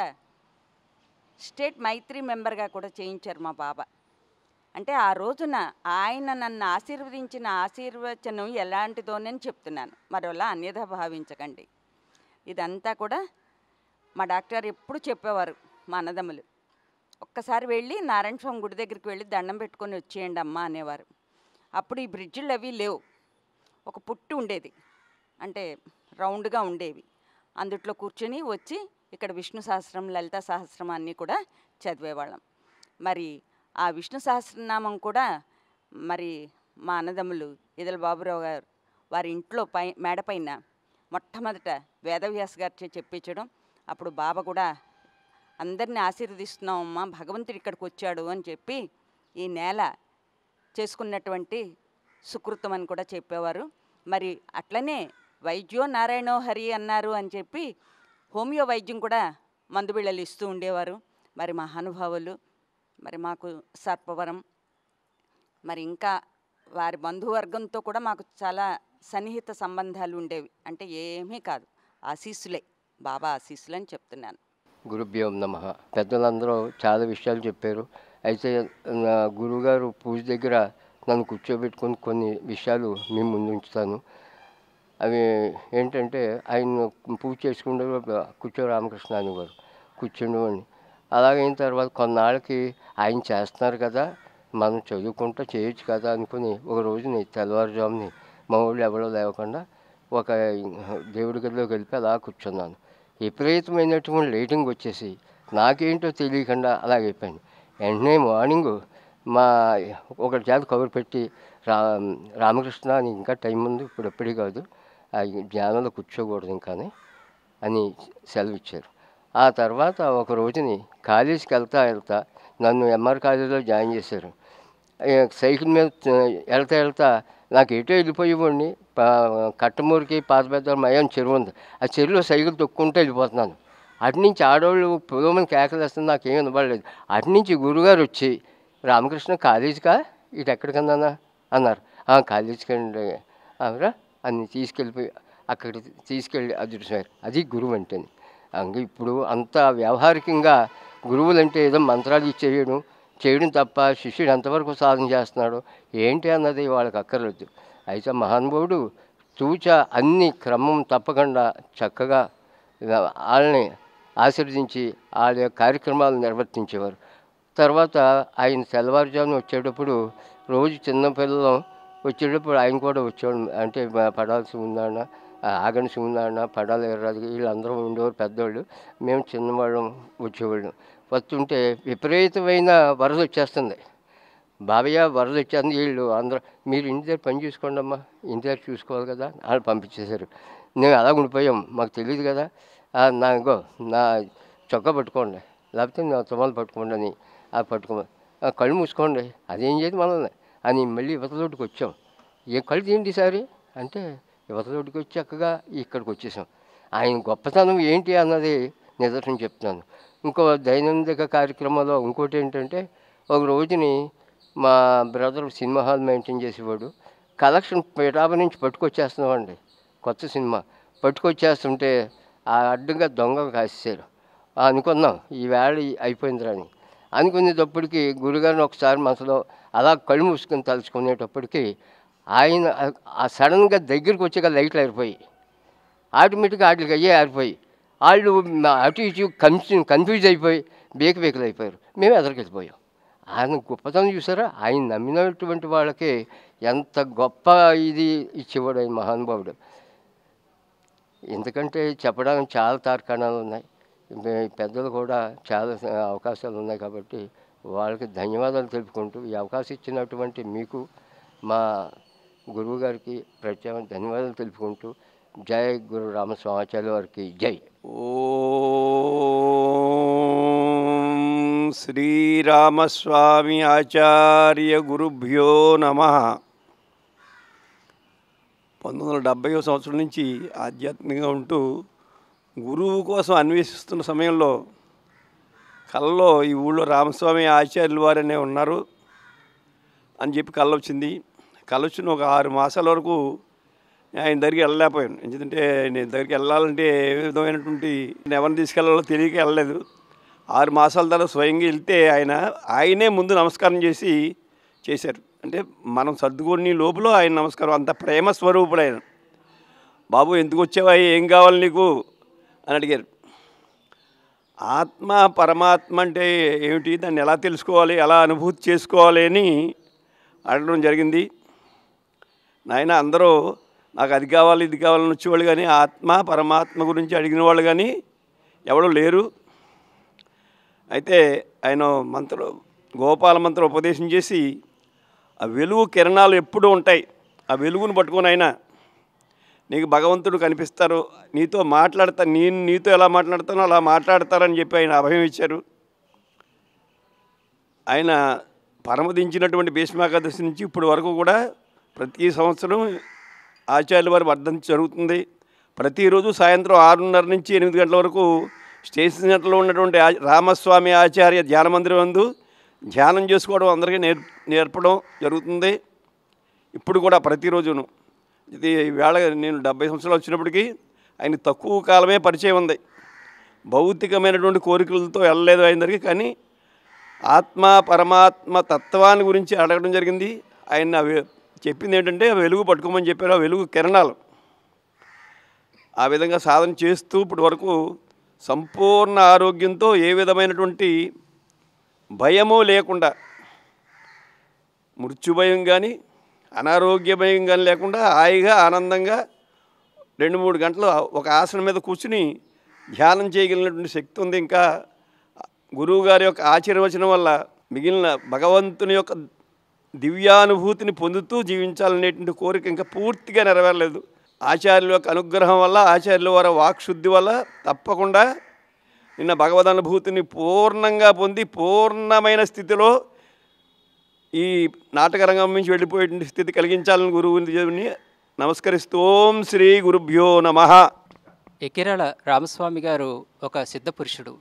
స్టేట్ మైత్రి మెంబర్గా కూడా చేయించారు మా బాబా. అంటే ఆ రోజున ఆయన నన్ను ఆశీర్వదించిన ఆశీర్వచనం ఎలాంటిదోనని చెప్తున్నాను, మరోలా అన్యథా భావించకండి. ఇదంతా కూడా మా డాక్టర్ ఎప్పుడు చెప్పేవారు, మా అన్నదమ్ములు ఒక్కసారి వెళ్ళి నారాయణ స్వామి గుడి దగ్గరికి వెళ్ళి దండం పెట్టుకొని వచ్చేయండి అమ్మ అనేవారు. అప్పుడు ఈ బ్రిడ్జిలు అవి లేవు, ఒక పుట్టు ఉండేది, అంటే రౌండ్గా ఉండేవి. అందుట్లో కూర్చొని వచ్చి ఇక్కడ విష్ణు సహస్రం, లలిత సహస్రం అన్నీ కూడా చదివేవాళ్ళం. మరి ఆ విష్ణు సహస్రనామం కూడా మరి మా అన్నదమ్ములు ఇదల బాబురావు గారు వారి ఇంట్లో మేడపైన మొట్టమొదట వేదవ్యాస్ గారిచే చెప్పించడం, అప్పుడు బాబా కూడా అందరినీ ఆశీర్వదిస్తున్నామమ్మా, భగవంతుడు ఇక్కడికి వచ్చాడు అని చెప్పి ఈ నేల చేసుకున్నటువంటి సుకృతం అని కూడా చెప్పేవారు. మరి అట్లనే వైద్యో నారాయణో హరి అన్నారు అని చెప్పి హోమియో వైద్యం కూడా మందు బిళ్ళలు ఇస్తూ ఉండేవారు. మరి మహానుభావులు, మరి మాకు సర్పవరం, మరి ఇంకా వారి బంధువర్గంతో కూడా మాకు చాలా సన్నిహిత సంబంధాలు ఉండేవి. అంటే ఏమీ కాదు, ఆశీస్సులే, బాబా ఆశీస్సులు అని చెప్తున్నాను. గురుభ్యో నమః. పెద్దలందరూ చాలా విషయాలు చెప్పారు. అయితే నా గురువుగారు పూజ దగ్గర నన్ను కూర్చోబెట్టుకొని కొన్ని విషయాలు మీ ముందు ఉంచుతాను. అవి ఏంటంటే, ఆయన పూజ చేసుకుంటే కూర్చో రామకృష్ణ అనేవారు, కూర్చుండేవాడిని. అలాగైన తర్వాత కొన్నాళ్ళకి ఆయన చేస్తున్నారు కదా, మనం చదువుకుంటూ చేయొచ్చు కదా అనుకుని ఒక రోజుని తెల్లవారుజాముని మా ఊళ్ళో ఎవరో లేకుండా ఒక దేవుడి గదిలోకి వెళ్ళి అలా కూర్చున్నాను. విపరీతమైనటువంటి లైటింగ్ వచ్చేసి నాకేంటో తెలియకుండా అలాగైపోయింది. వెంటనే మార్నింగు మా ఒక చేత కబురు పెట్టి రామకృష్ణ నీకు ఇంకా టైం ఉంది, ఇప్పుడు ఎప్పటికీ కాదు, ఆ ధ్యానంలో కూర్చోకూడదు ఇంకాని అని సెలవు ఇచ్చారు. ఆ తర్వాత ఒక రోజుని కాలేజీకి వెళ్తా నన్ను ఎంఆర్ కాలేజీలో జాయిన్ చేశారు. సైకిల్ మీద వెళ్తా నాకు ఎటో వెళ్ళిపోయేవాడిని. కట్టమూరికి పాత పెద్ద మయం చెరువు ఉంది, ఆ చెరువులో సైకిల్ తొక్కుంటూ వెళ్ళిపోతున్నాను. అటు నుంచి ఆడవాళ్ళు పొలమని కేకలు వేస్తుంది, నాకేం వినబడలేదు. అటు నుంచి గురుగారు వచ్చి రామకృష్ణ కాలేజీకా ఇటు ఎక్కడికన్నా అన్నారు. కాలేజీకి అండి అవరా అన్ని తీసుకెళ్ళిపోయి అక్కడికి తీసుకెళ్ళి అదృశ్యమారు. అది గురువు అంటే. ఇప్పుడు అంత వ్యవహారికంగా గురువులంటే ఏదో మంత్రాలు చేయడం తప్ప శిష్యుడు ఎంతవరకు సాధన చేస్తున్నాడు ఏంటి అన్నది వాళ్ళకి అక్కర్లేదు. అయితే మహానుభావుడు అన్ని క్రమం తప్పకుండా చక్కగా వాళ్ళని ఆశీర్వదించి వాళ్ళ కార్యక్రమాలు నిర్వర్తించేవారు. తర్వాత ఆయన తెల్లవారుజామున వచ్చేటప్పుడు రోజు చిన్నపిల్లలు వచ్చేటప్పుడు ఆయన కూడా వచ్చేవాడు. అంటే పడాల్సి ఉందన్న, ఆగనిసి ఉందన్న, పడాలి ఎర్రది, వీళ్ళందరూ ఉండేవారు పెద్దవాళ్ళు. మేము చిన్నవాళ్ళం వచ్చేవాళ్ళం. వస్తుంటే విపరీతమైన వరద వచ్చేస్తుంది. బాబయ్య వరద వచ్చేస్తుంది, వీళ్ళు అందరూ మీరు ఇంటి దగ్గర పని చూసుకోండి అమ్మా, ఇంటి దగ్గర చూసుకోవాలి కదా వాళ్ళు పంపించేశారు. మేము అలా ఉండిపోయాం, మాకు తెలియదు కదా. నా చొక్కా పట్టుకోండి, లేకపోతే నా తుమ్మలు పట్టుకోండి అని కళ్ళు మూసుకోండి, అదేం చేయదు మనల్ని అని మళ్ళీ యువతలోటికి వచ్చాం. కళ్ళు తీయండి ఈసారి అంటే యువతలోటికి వచ్చి చక్కగా ఇక్కడికి వచ్చేసాం. ఆయన గొప్పతనం ఏంటి అన్నది నిదర్శనం చెప్తున్నాను. ఇంకో దైనందిక కార్యక్రమంలో ఇంకోటి ఏంటంటే, ఒక రోజుని మా బ్రదర్ సినిమా హాల్ మెయింటైన్ చేసేవాడు. కలెక్షన్ పిఠాపురం నుంచి పట్టుకొచ్చేస్తున్నామండి, కొత్త సినిమా పట్టుకొచ్చేస్తుంటే ఆ అడ్డంగా దొంగ కాసేశారు. అనుకున్నాం ఈ వేళ అయిపోయిందిరా అని. అనుకునేటప్పటికి గురుగారిని ఒకసారి మనసులో అలా కళ్ళు మూసుకొని తలుచుకునేటప్పటికి ఆయన ఆ సడన్గా దగ్గరికి వచ్చాక లైట్లు ఆరిపోయి ఆటోమేటిక్గా వాటికి అయ్యే ఆరిపోయి వాళ్ళు అటు ఇటు కన్ఫ్యూజ్ అయిపోయి బేకలు అయిపోయారు. మేము ఎదరికెళ్ళిపోయాం. ఆయన గొప్పతనం చూసారా, ఆయన నమ్మినటువంటి వాళ్ళకి ఎంత గొప్ప ఇది ఇచ్చేవాడు ఆయన మహానుభావుడు. ఎందుకంటే చెప్పడానికి చాలా తార్కాణాలు ఉన్నాయి, పెద్దలు కూడా చాలా అవకాశాలు ఉన్నాయి. కాబట్టి వాళ్ళకి ధన్యవాదాలు తెలుపుకుంటూ ఈ అవకాశం ఇచ్చినటువంటి మీకు మా గురువు గారికి ప్రత్యేక ధన్యవాదాలు తెలుపుకుంటూ జై గురు రామస్వామాచార్య వారికి జై. ఓం శ్రీరామస్వామి ఆచార్య గురుభ్యో నమః. 1970వ సంవత్సరం నుంచి ఆధ్యాత్మికంగా ఉంటూ గురువు కోసం అన్వేషిస్తున్న సమయంలో కళ్ళలో ఈ ఊళ్ళో రామస్వామి ఆచార్యులు వారనే ఉన్నారు అని చెప్పి కళ్ళ వచ్చింది. కళ్ళ వచ్చిన ఒక 6 మాసాల వరకు ఆయన దగ్గరికి వెళ్ళలేకపోయాను. ఎందుకంటే నేను దగ్గరికి వెళ్ళాలంటే ఏ విధమైనటువంటి ఎవరిని తీసుకెళ్లాలో తెలియక వెళ్ళలేదు. 6 మాసాల తర్వాత స్వయంగా వెళ్తే ఆయనే ముందు నమస్కారం చేశారు. అంటే మనం సర్దుకొని లోపల ఆయన నమస్కారం, అంత ప్రేమ స్వరూపుడు ఆయన. బాబు ఎందుకు వచ్చావా, ఏం కావాలి నీకు అని అడిగారు. ఆత్మ పరమాత్మ అంటే ఏమిటి, దాన్ని ఎలా తెలుసుకోవాలి, ఎలా అనుభూతి చేసుకోవాలి అని అడగడం జరిగింది. నాయన అందరూ నాకు అది కావాలి ఇది కావాలని వచ్చేవాళ్ళు, కానీ ఆత్మ పరమాత్మ గురించి అడిగిన వాళ్ళు కానీ ఎవరు లేరు. అయితే ఆయన గోపాల మంత్రం ఉపదేశం చేసి ఆ వెలుగు కిరణాలు ఎప్పుడూ ఉంటాయి, ఆ వెలుగును పట్టుకొని ఆయన నీకు భగవంతుడు కనిపిస్తారు, నీతో మాట్లాడతారు, నీతో ఎలా మాట్లాడతానో అలా మాట్లాడతారని చెప్పి ఆయన అభయం ఇచ్చారు. ఆయన పరమదించినటువంటి భీష్మాకాదశి నుంచి ఇప్పటి వరకు కూడా ప్రతి సంవత్సరం ఆచార్యుల వారి వర్ధంతి జరుగుతుంది. ప్రతిరోజు సాయంత్రం 6:30 నుంచి 8 గంటల వరకు స్టేషన్ సెంటర్లో ఉన్నటువంటి రామస్వామి ఆచార్య ధ్యాన మందిరం నందు ధ్యానం చేసుకోవడం అందరికీ నేర్పడం జరుగుతుంది. ఇప్పుడు కూడా ప్రతిరోజును. ఇది వేళ నేను 70 సంవత్సరాలు వచ్చినప్పటికీ ఆయన తక్కువ కాలమే పరిచయం ఉంది. భౌతికమైనటువంటి కోరికలతో వెళ్ళలేదు ఆయన దగ్గరికి. కానీ ఆత్మ పరమాత్మ తత్వాన్ని గురించి అడగడం జరిగింది. ఆయన చెప్పింది ఏంటంటే ఆ వెలుగు పట్టుకోమని చెప్పారు. ఆ వెలుగు కిరణాలు. ఆ విధంగా సాధన చేస్తూ ఇప్పటి వరకు సంపూర్ణ ఆరోగ్యంతో ఏ విధమైనటువంటి భయము లేకుండా, మృత్యు భయం కానీ అనారోగ్య భయం కానీ లేకుండా హాయిగా ఆనందంగా 2-3 గంటలు ఒక ఆసనం మీద కూర్చుని ధ్యానం చేయగలిగినటువంటి శక్తి ఉంది. ఇంకా గురువుగారి యొక్క ఆశీర్వచనం వల్ల మిగిలిన భగవంతుని యొక్క దివ్యానుభూతిని పొందుతూ జీవించాలనేటువంటి కోరిక ఇంకా పూర్తిగా నెరవేరలేదు. ఆచార్యుల యొక్క అనుగ్రహం వల్ల, ఆచార్యుల వారి వాక్శుద్ధి వల్ల తప్పకుండా నిన్న భగవదనుభూతిని పూర్ణంగా పొంది పూర్ణమైన స్థితిలో ఈ నాటకరంగం నుంచి వెళ్ళిపోయేటువంటి స్థితి కలిగించాలని గురువుని నమస్కరిస్తూ ఓం శ్రీ గురుభ్యో నమః. ఎకిరాల రామస్వామి గారు ఒక సిద్ధపురుషుడు.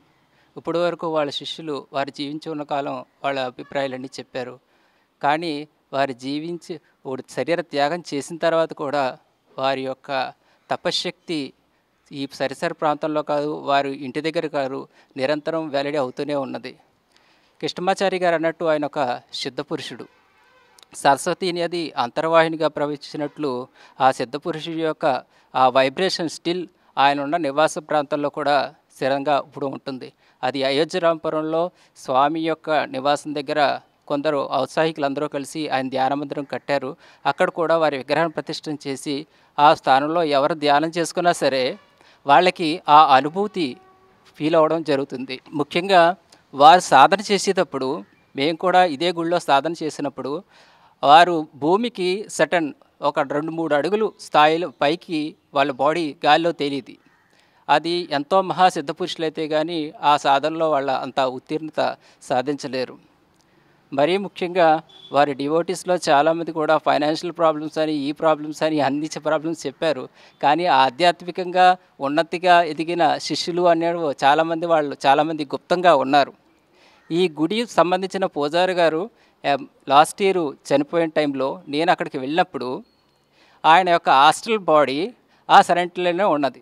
ఇప్పటి వరకు వాళ్ళ శిష్యులు వారు జీవించి ఉన్న కాలం వాళ్ళ అభిప్రాయాలన్నీ చెప్పారు. కానీ వారు జీవించి శరీర త్యాగం చేసిన తర్వాత కూడా వారి యొక్క తపశ్శక్తి ఈ సరిసరి ప్రాంతంలో కాదు, వారు ఇంటి దగ్గర కాదు, నిరంతరం వెల్లడి అవుతూనే ఉన్నది. కృష్ణమాచారి గారు అన్నట్టు ఆయన ఒక సిద్ధపురుషుడు. సరస్వతి నది అంతర్వాహినిగా ప్రవహించినట్లు ఆ సిద్ధపురుషుడి యొక్క ఆ వైబ్రేషన్ స్టిల్ ఆయన ఉన్న నివాస ప్రాంతంలో కూడా స్థిరంగా ఇప్పుడు ఉంటుంది. అది అయోధ్యరాంపురంలో స్వామి యొక్క నివాసం దగ్గర కొందరు ఔత్సాహికులందరూ కలిసి ఆయన ధ్యాన మందిరం కట్టారు. అక్కడ కూడా వారి విగ్రహాన్ని ప్రతిష్ఠం చేసి ఆ స్థానంలో ఎవరు ధ్యానం చేసుకున్నా సరే వాళ్ళకి ఆ అనుభూతి ఫీల్ అవ్వడం జరుగుతుంది. ముఖ్యంగా వారు సాధన చేసేటప్పుడు, మేము కూడా ఇదే గుళ్ళో సాధన చేసినప్పుడు వారు భూమికి సటన్ ఒక 2-3 అడుగులు స్థాయిలో పైకి వాళ్ళ బాడీ గాలిలో తేలిది. అది ఎంతో మహాసిద్ధపురుషులైతే కానీ ఆ సాధనలో వాళ్ళ అంత ఉత్తీర్ణత సాధించలేరు. మరీ ముఖ్యంగా వారి డివోటీస్లో చాలామంది కూడా ఫైనాన్షియల్ ప్రాబ్లమ్స్ అని, ఈ ప్రాబ్లమ్స్ అని, అన్ని ప్రాబ్లమ్స్ చెప్పారు. కానీ ఆధ్యాత్మికంగా ఉన్నతిగా ఎదిగిన శిష్యులు అనేవి చాలామంది గుప్తంగా ఉన్నారు. ఈ గుడి సంబంధించిన పూజారి గారు లాస్ట్ ఇయర్ చనిపోయిన టైంలో నేను అక్కడికి వెళ్ళినప్పుడు ఆయన యొక్క హాస్టల్ బాడీ ఆ సరెంట్లోనే ఉన్నది.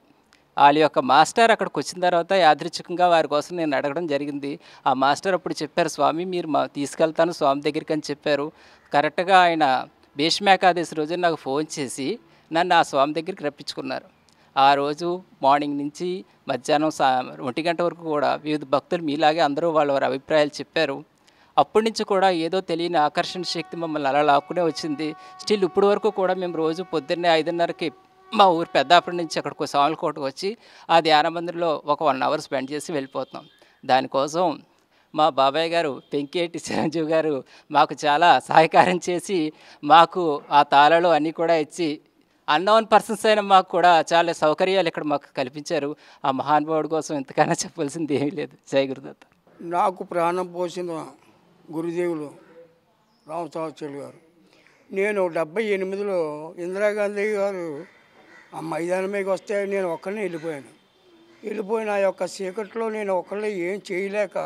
వాళ్ళ యొక్క మాస్టర్ అక్కడికి వచ్చిన తర్వాత యాదృచ్ఛికంగా వారి కోసం నేను అడగడం జరిగింది. ఆ మాస్టర్ అప్పుడు చెప్పారు, స్వామి మీరు తీసుకెళ్తాను స్వామి దగ్గరికి అని చెప్పారు. కరెక్ట్గా ఆయన భీష్మేకాదశి రోజు నాకు ఫోన్ చేసి నన్ను ఆ స్వామి దగ్గరికి రప్పించుకున్నారు. ఆ రోజు మార్నింగ్ నుంచి మధ్యాహ్నం 1 గంట వరకు కూడా వివిధ భక్తులు మీలాగే అందరూ వాళ్ళ అభిప్రాయాలు చెప్పారు. అప్పటి నుంచి కూడా ఏదో తెలియని ఆకర్షణ శక్తి మమ్మల్ని అలా లాక్కునే వచ్చింది. స్టిల్ ఇప్పటి వరకు కూడా మేము రోజు పొద్దున్నే 5:30కి మా ఊరు పెద్దాపటి నుంచి అక్కడికి సామలకోటకు వచ్చి ఆ ధ్యాన మందిరంలో ఒక 1 అవర్ స్పెండ్ చేసి వెళ్ళిపోతున్నాం. దానికోసం మా బాబాయ్ గారు పెంకేటి చిరంజీవి గారు మాకు చాలా సహాయకారం చేసి మాకు ఆ తాళాలు అన్నీ కూడా ఇచ్చి అన్నోన్ పర్సన్స్ అయినా మాకు కూడా చాలా సౌకర్యాలు ఇక్కడ మాకు కల్పించారు. ఆ మహానుభావుడి కోసం ఇంతకన్నా చెప్పాల్సింది ఏమీ లేదు. జై గురుదత్త. నాకు ప్రాణం పోసిన గురుదేవులు రామచాచార్యులు గారు. నేను 78లో ఇందిరాగాంధీ గారు ఆ మైదానం మీదకి వస్తే నేను ఒక్కనే వెళ్ళిపోయిన ఆ యొక్క చీకట్లో నేను ఒక్కళ్ళే ఏం చేయలేక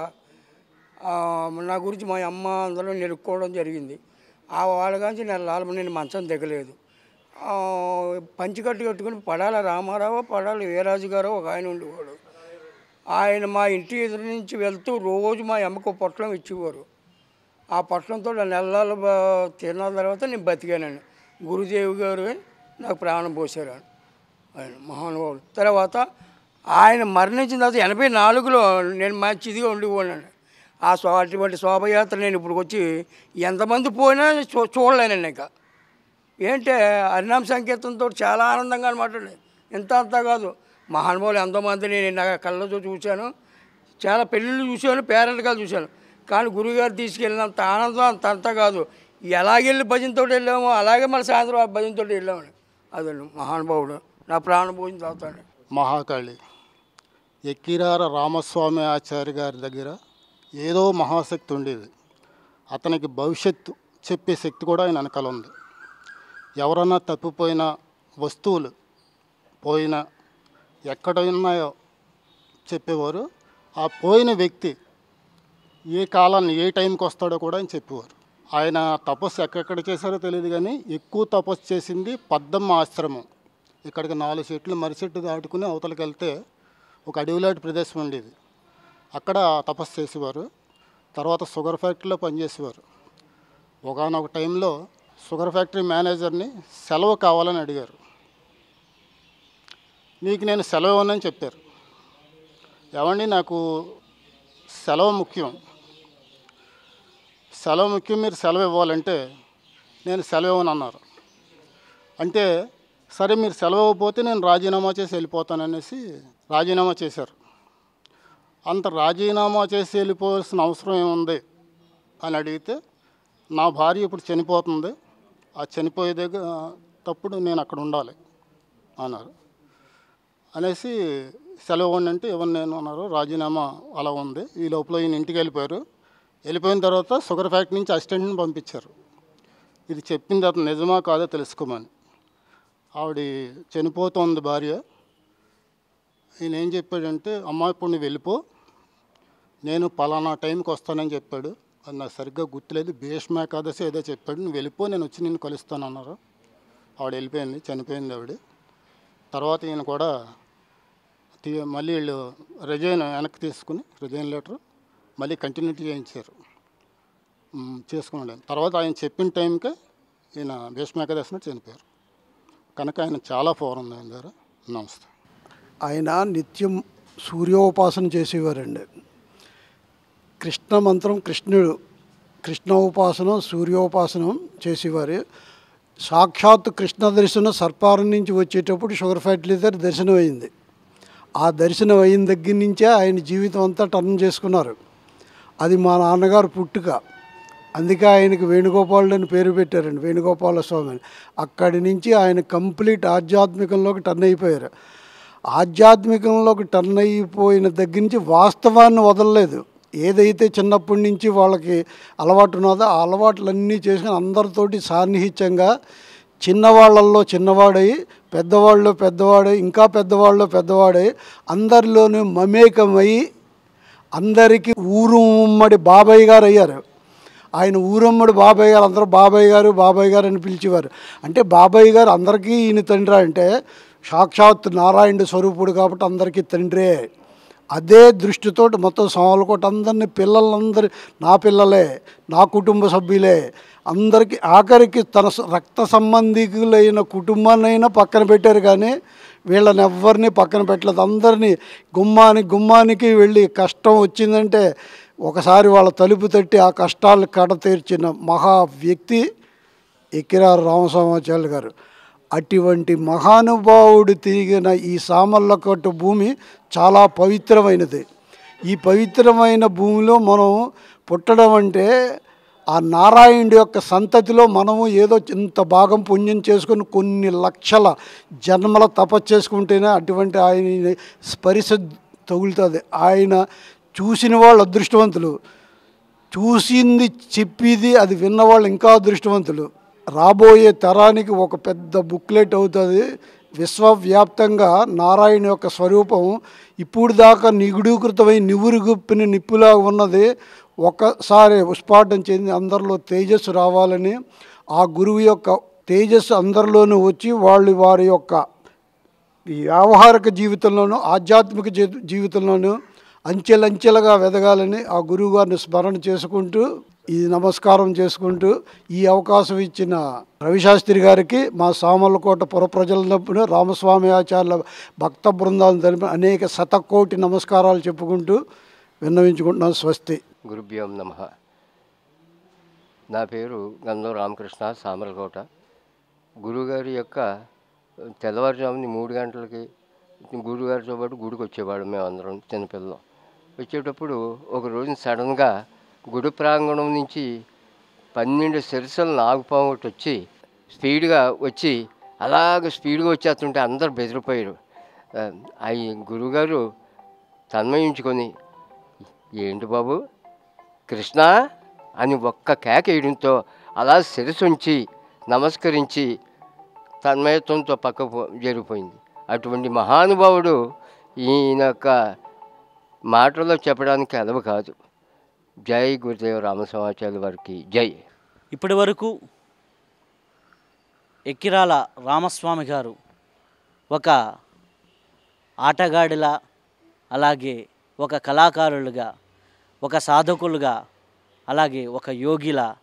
నా గురించి మా అమ్మ అందరూ నిలుక్కోవడం జరిగింది. ఆ వాళ్ళ గురించి నేను మంచం దిగలేదు. పంచికట్టు కట్టుకుని పడాల రామారావు, పడాల వీరాజు గారు ఒక ఆయన ఉండేవాడు. ఆయన మా ఇంటి ఎదురు నుంచి వెళ్తూ రోజు మా అమ్మకు పొట్లం ఇచ్చేవారు. ఆ పొట్లంతో నెలలు తిన్న తర్వాత నేను బతికానండి. గురుదేవి గారు నాకు ప్రాణం పోసారు ఆయన మహానుభావుడు. తర్వాత ఆయన మరణించిన తర్వాత 84లో నేను మంచిదిగా ఉండిపోయాను. అటువంటి శోభయాత్ర నేను ఇప్పుడు వచ్చి ఎంతమంది పోయినా చూడలేనండి. ఇంకా ఏంటంటే హరినామ సంకీర్తనతో చాలా ఆనందంగా అనమాట. అంతా కాదు, మహానుభావులు ఎంతోమందిని నేను నా కళ్ళతో చూశాను. చాలా పెళ్ళిళ్ళు చూశాను, పేరెంట్గా చూశాను. కానీ గురువుగారు తీసుకెళ్ళినంత ఆనందం అంతా కాదు. ఎలాగెళ్ళి భజనతో వెళ్ళామో అలాగే మన సాయంత్రం భజనతో వెళ్ళామని. అదండి మహానుభావుడు. నా ప్రాణం పోయిన తర్వాత మహాకాళి ఎక్కిరార రామస్వామి ఆచార్య గారి దగ్గర ఏదో మహాశక్తి ఉండేది. అతనికి భవిష్యత్తు చెప్పే శక్తి కూడా ఆయన వెనకాల ఉంది. ఎవరన్నా తప్పిపోయిన వస్తువులు పోయినా ఎక్కడ ఉన్నాయో చెప్పేవారు. ఆ పోయిన వ్యక్తి ఏ కాలాన్ని ఏ టైంకి వస్తాడో కూడా ఆయన చెప్పేవారు. ఆయన తపస్సు ఎక్కడెక్కడ చేశారో తెలియదు, కానీ ఎక్కువ తపస్సు చేసింది పద్దమ్మ ఆశ్రమం. ఇక్కడికి 4 చెట్లు మర్రి చెట్టు దాటుకుని అవతలకి వెళ్తే ఒక అడవిలాంటి ప్రదేశం ఉండేది. అక్కడ తపస్సు చేసేవారు. తర్వాత షుగర్ ఫ్యాక్టరీలో పనిచేసేవారు. ఒకానొక టైంలో షుగర్ ఫ్యాక్టరీ మేనేజర్ని సెలవు కావాలని అడిగారు. మీకు నేను సెలవు ఇవ్వనని చెప్పారు. ఏమండి, నాకు సెలవు ముఖ్యం, మీరు సెలవు ఇవ్వాలంటే నేను సెలవు ఇవ్వను అన్నారు. అంటే సరే మీరు సెలవు ఇవ్వకపోతే నేను రాజీనామా చేసి వెళ్ళిపోతాననేసి రాజీనామా చేశారు. అంత రాజీనామా చేసి వెళ్ళిపోవాల్సిన అవసరం ఏముంది అని అడిగితే, నా భార్య ఇప్పుడు చనిపోతుంది, ఆ చనిపోయే దగ్గర తప్పుడు నేను అక్కడ ఉండాలి అన్నారు. అనేసి సెలవు ఇవ్వండి అంటే ఇవ్వను నేను అన్నారు. రాజీనామా అలా ఉంది. ఈ లోపల ఈయన ఇంటికి వెళ్ళిపోయారు. వెళ్ళిపోయిన తర్వాత షుగర్ ఫ్యాక్టరీ నుంచి అసిస్టెంట్ని పంపించారు. ఇది చెప్పింది అతను నిజమా కాదో తెలుసుకోమని. ఆవిడ చనిపోతుంది భార్య. ఈయన ఏం చెప్పాడంటే, అమ్మ ఇప్పుడు నువ్వు వెళ్ళిపో, నేను పలానా టైంకి వస్తానని చెప్పాడు. అది నాకు సరిగ్గా గుర్తులేదు, భీష్మ ఏకాదశి ఏదో చెప్పాడు, నువ్వు వెళ్ళిపో, నేను వచ్చి నిన్ను కలుస్తాను అన్నారు. ఆవిడ వెళ్ళిపోయింది, చనిపోయింది ఆవిడ. తర్వాత ఈయన కూడా మళ్ళీ వీళ్ళు రిజైన్ వెనక్కి తీసుకుని రిజైన్ లెటర్ మళ్ళీ కంటిన్యూటీ చేయించారు, చేసుకున్నాడు. తర్వాత ఆయన చెప్పిన టైంకే ఈయన భీష్మ ఏకాదశిని చనిపోయారు. కనుక ఆయన చాలా పవర్ ఉంది ఆయన దగ్గర. నమస్తే. ఆయన నిత్యం సూర్యోపాసన చేసేవారండి. కృష్ణ మంత్రం, కృష్ణ ఉపాసనం, సూర్యోపాసనం చేసేవారు. సాక్షాత్ కృష్ణ దర్శనం సర్పారం నుంచి వచ్చేటప్పుడు షుగర్ ఫ్యాక్టరీ దగ్గర దర్శనం అయింది. ఆ దర్శనం అయిన దగ్గర నుంచే ఆయన జీవితం అంతా టర్న్ చేసుకున్నారు. అది మా నాన్నగారు పుట్టుక. అందుకే ఆయనకి వేణుగోపాలుడు అని పేరు పెట్టారండి, వేణుగోపాల స్వామి అని. అక్కడి నుంచి ఆయన కంప్లీట్ ఆధ్యాత్మికంలోకి టర్న్ అయిపోయారు. ఆధ్యాత్మికంలోకి టర్న్ అయిపోయిన దగ్గర నుంచి వాస్తవాన్ని వదలలేదు. ఏదైతే చిన్నప్పటి నుంచి వాళ్ళకి అలవాటు ఉన్నదో ఆ అలవాట్లన్నీ చేసుకుని అందరితోటి సాన్నిహిత్యంగా చిన్నవాళ్ళల్లో చిన్నవాడై, పెద్దవాళ్ళు పెద్దవాడై, ఇంకా పెద్దవాళ్ళు పెద్దవాడై, అందరిలోనూ మమేకమై అందరికీ ఊరుమ్మడి బాబాయ్ గారు అయ్యారు. ఆయన ఊరమ్మడి బాబాయ్ గారు, అందరూ బాబాయ్ గారు అని పిలిచేవారు. అంటే బాబాయ్ గారు అందరికీ ఈయన తండ్రి, అంటే సాక్షాత్ నారాయణ స్వరూపుడు కాబట్టి అందరికీ తండ్రే. అదే దృష్టితో మొత్తం సామలకోట అందరినీ పిల్లలందరి నా పిల్లలే, నా కుటుంబ సభ్యులే, అందరికీ ఆఖరికి తన రక్త సంబంధికులైన కుటుంబాన్నైనా పక్కన పెట్టారు. కానీ వీళ్ళని ఎవ్వరిని పక్కన పెట్టలేదు. అందరినీ గుమ్మానికి వెళ్ళి కష్టం వచ్చిందంటే ఒకసారి వాళ్ళ తలుపు తట్టి ఆ కష్టాలు కడ తీర్చిన మహా వ్యక్తి ఎక్కిరారు రామస్వామాచార్యులు గారు. అటువంటి మహానుభావుడు తిరిగిన ఈ సామర్లకోట భూమి చాలా పవిత్రమైనది. ఈ పవిత్రమైన భూమిలో మనం పుట్టడం అంటే ఆ నారాయణుడి యొక్క సంతతిలో మనము ఏదో ఇంత భాగం పుణ్యం చేసుకుని కొన్ని లక్షల జన్మల తపస్సు చేసుకుంటేనే అటువంటి ఆయన స్పరిశ తగులుతుంది. ఆయన చూసిన వాళ్ళు అదృష్టవంతులు, చూసింది చెప్పేది అది విన్నవాళ్ళు ఇంకా అదృష్టవంతులు. రాబోయే తరానికి ఒక పెద్ద బుక్లెట్ అవుతుంది. విశ్వవ్యాప్తంగా నారాయణ యొక్క స్వరూపం ఇప్పుడు దాకా నిగుడీకృతమై నివురుగుప్పిన నిప్పులా ఉన్నది ఒకసారి ఉస్పాటం చెంది అందరిలో తేజస్సు రావాలని, ఆ గురువు యొక్క తేజస్సు అందరిలోనూ వచ్చి వాళ్ళు వారి యొక్క వ్యావహారిక జీవితంలోనూ ఆధ్యాత్మిక జీవితంలోనూ అంచెలంచెలుగా ఎదగాలని ఆ గురువు గారిని స్మరణ చేసుకుంటూ ఈ నమస్కారం చేసుకుంటూ ఈ అవకాశం ఇచ్చిన రవిశాస్త్రి గారికి, మా సామర్లకోట పుర ప్రజలప్పుడు రామస్వామి ఆచార్యుల భక్త బృందాలను తెలిపి అనేక శతకోటి నమస్కారాలు చెప్పుకుంటూ విన్నవించుకుంటున్నాను. స్వస్తి. గురుభ్యోం నమః. నా పేరు గంధం రామకృష్ణ, సామర్లకోట. గురువుగారి యొక్క తెల్లవారుజాముని 3 గంటలకి గురువుగారితో పాటు గుడికి వచ్చేవాడు. మేమందరం చిన్నపిల్లలు వచ్చేటప్పుడు ఒక రోజు సడన్గా గుడి ప్రాంగణం నుంచి 12 సిరసల నాగుపాము ఒకటి వచ్చి స్పీడ్గా వచ్చి అలాగ స్పీడ్గా వచ్చేస్తుంటే అందరు బెదిరిపోయారు. అవి గురువుగారు తన్మయించుకొని, ఏంటి బాబు కృష్ణ అని ఒక్క కేక వేయడంతో అలా శిరసుంచి నమస్కరించి తన్మయత్వంతో పక్కకు జరిగిపోయింది. అటువంటి మహానుభావుడు ఈయన యొక్క మాటల్లో చెప్పడానికి అలవ కాదు. జై గురుదేవ రామస్వామాచార్యుల వారికి జై. ఇప్పటి వరకు ఎక్కిరాల రామస్వామి గారు ఒక ఆటగాడిలా, అలాగే ఒక కళాకారులుగా, ఒక సాధకులుగా, అలాగే ఒక యోగిలా,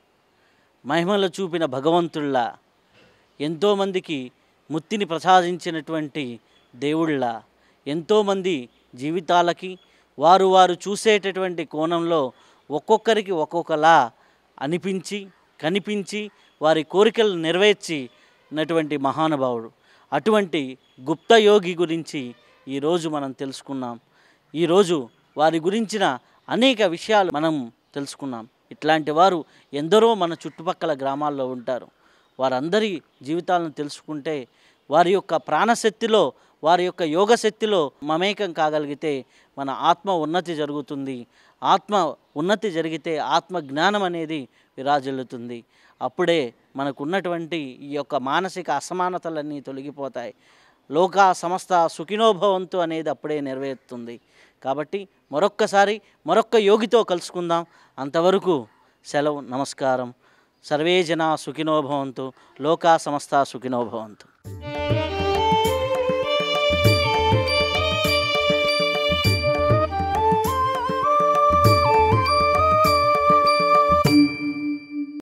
మహిమలు చూపిన భగవంతుల్లా, ఎంతోమందికి ముక్తిని ప్రసాదించినటువంటి దేవుళ్ళ, ఎంతోమంది జీవితాలకి వారు చూసేటటువంటి కోణంలో ఒక్కొక్కరికి ఒక్కొక్కలా అనిపించి కనిపించి వారి కోరికలు నెరవేర్చినటువంటి మహానుభావుడు. అటువంటి గుప్త యోగి గురించి ఈరోజు మనం తెలుసుకున్నాం. ఈరోజు వారి గురించిన అనేక విషయాలు మనం తెలుసుకున్నాం. ఇట్లాంటి వారు ఎందరో మన చుట్టుపక్కల గ్రామాల్లో ఉంటారు. వారందరి జీవితాలను తెలుసుకుంటే వారి యొక్క ప్రాణశక్తిలో, వారి యొక్క యోగశక్తిలో మమేకం కాగలిగితే మన ఆత్మ ఉన్నతి జరుగుతుంది. ఆత్మ ఉన్నతి జరిగితే ఆత్మ జ్ఞానం అనేది విరాజిల్లుతుంది. అప్పుడే మనకున్నటువంటి ఈ యొక్క మానసిక అసమానతలన్నీ తొలగిపోతాయి. లోకా సమస్త సుఖినోభవంతు అనేది అప్పుడే నెరవేరుతుంది. కాబట్టి మరొక్కసారి మరొక్క యోగితో కలుసుకుందాం. అంతవరకు సెలవు. నమస్కారం. సర్వే జనా సుఖినోభవంతు. లోకా సమస్త సుఖినోభవంతు.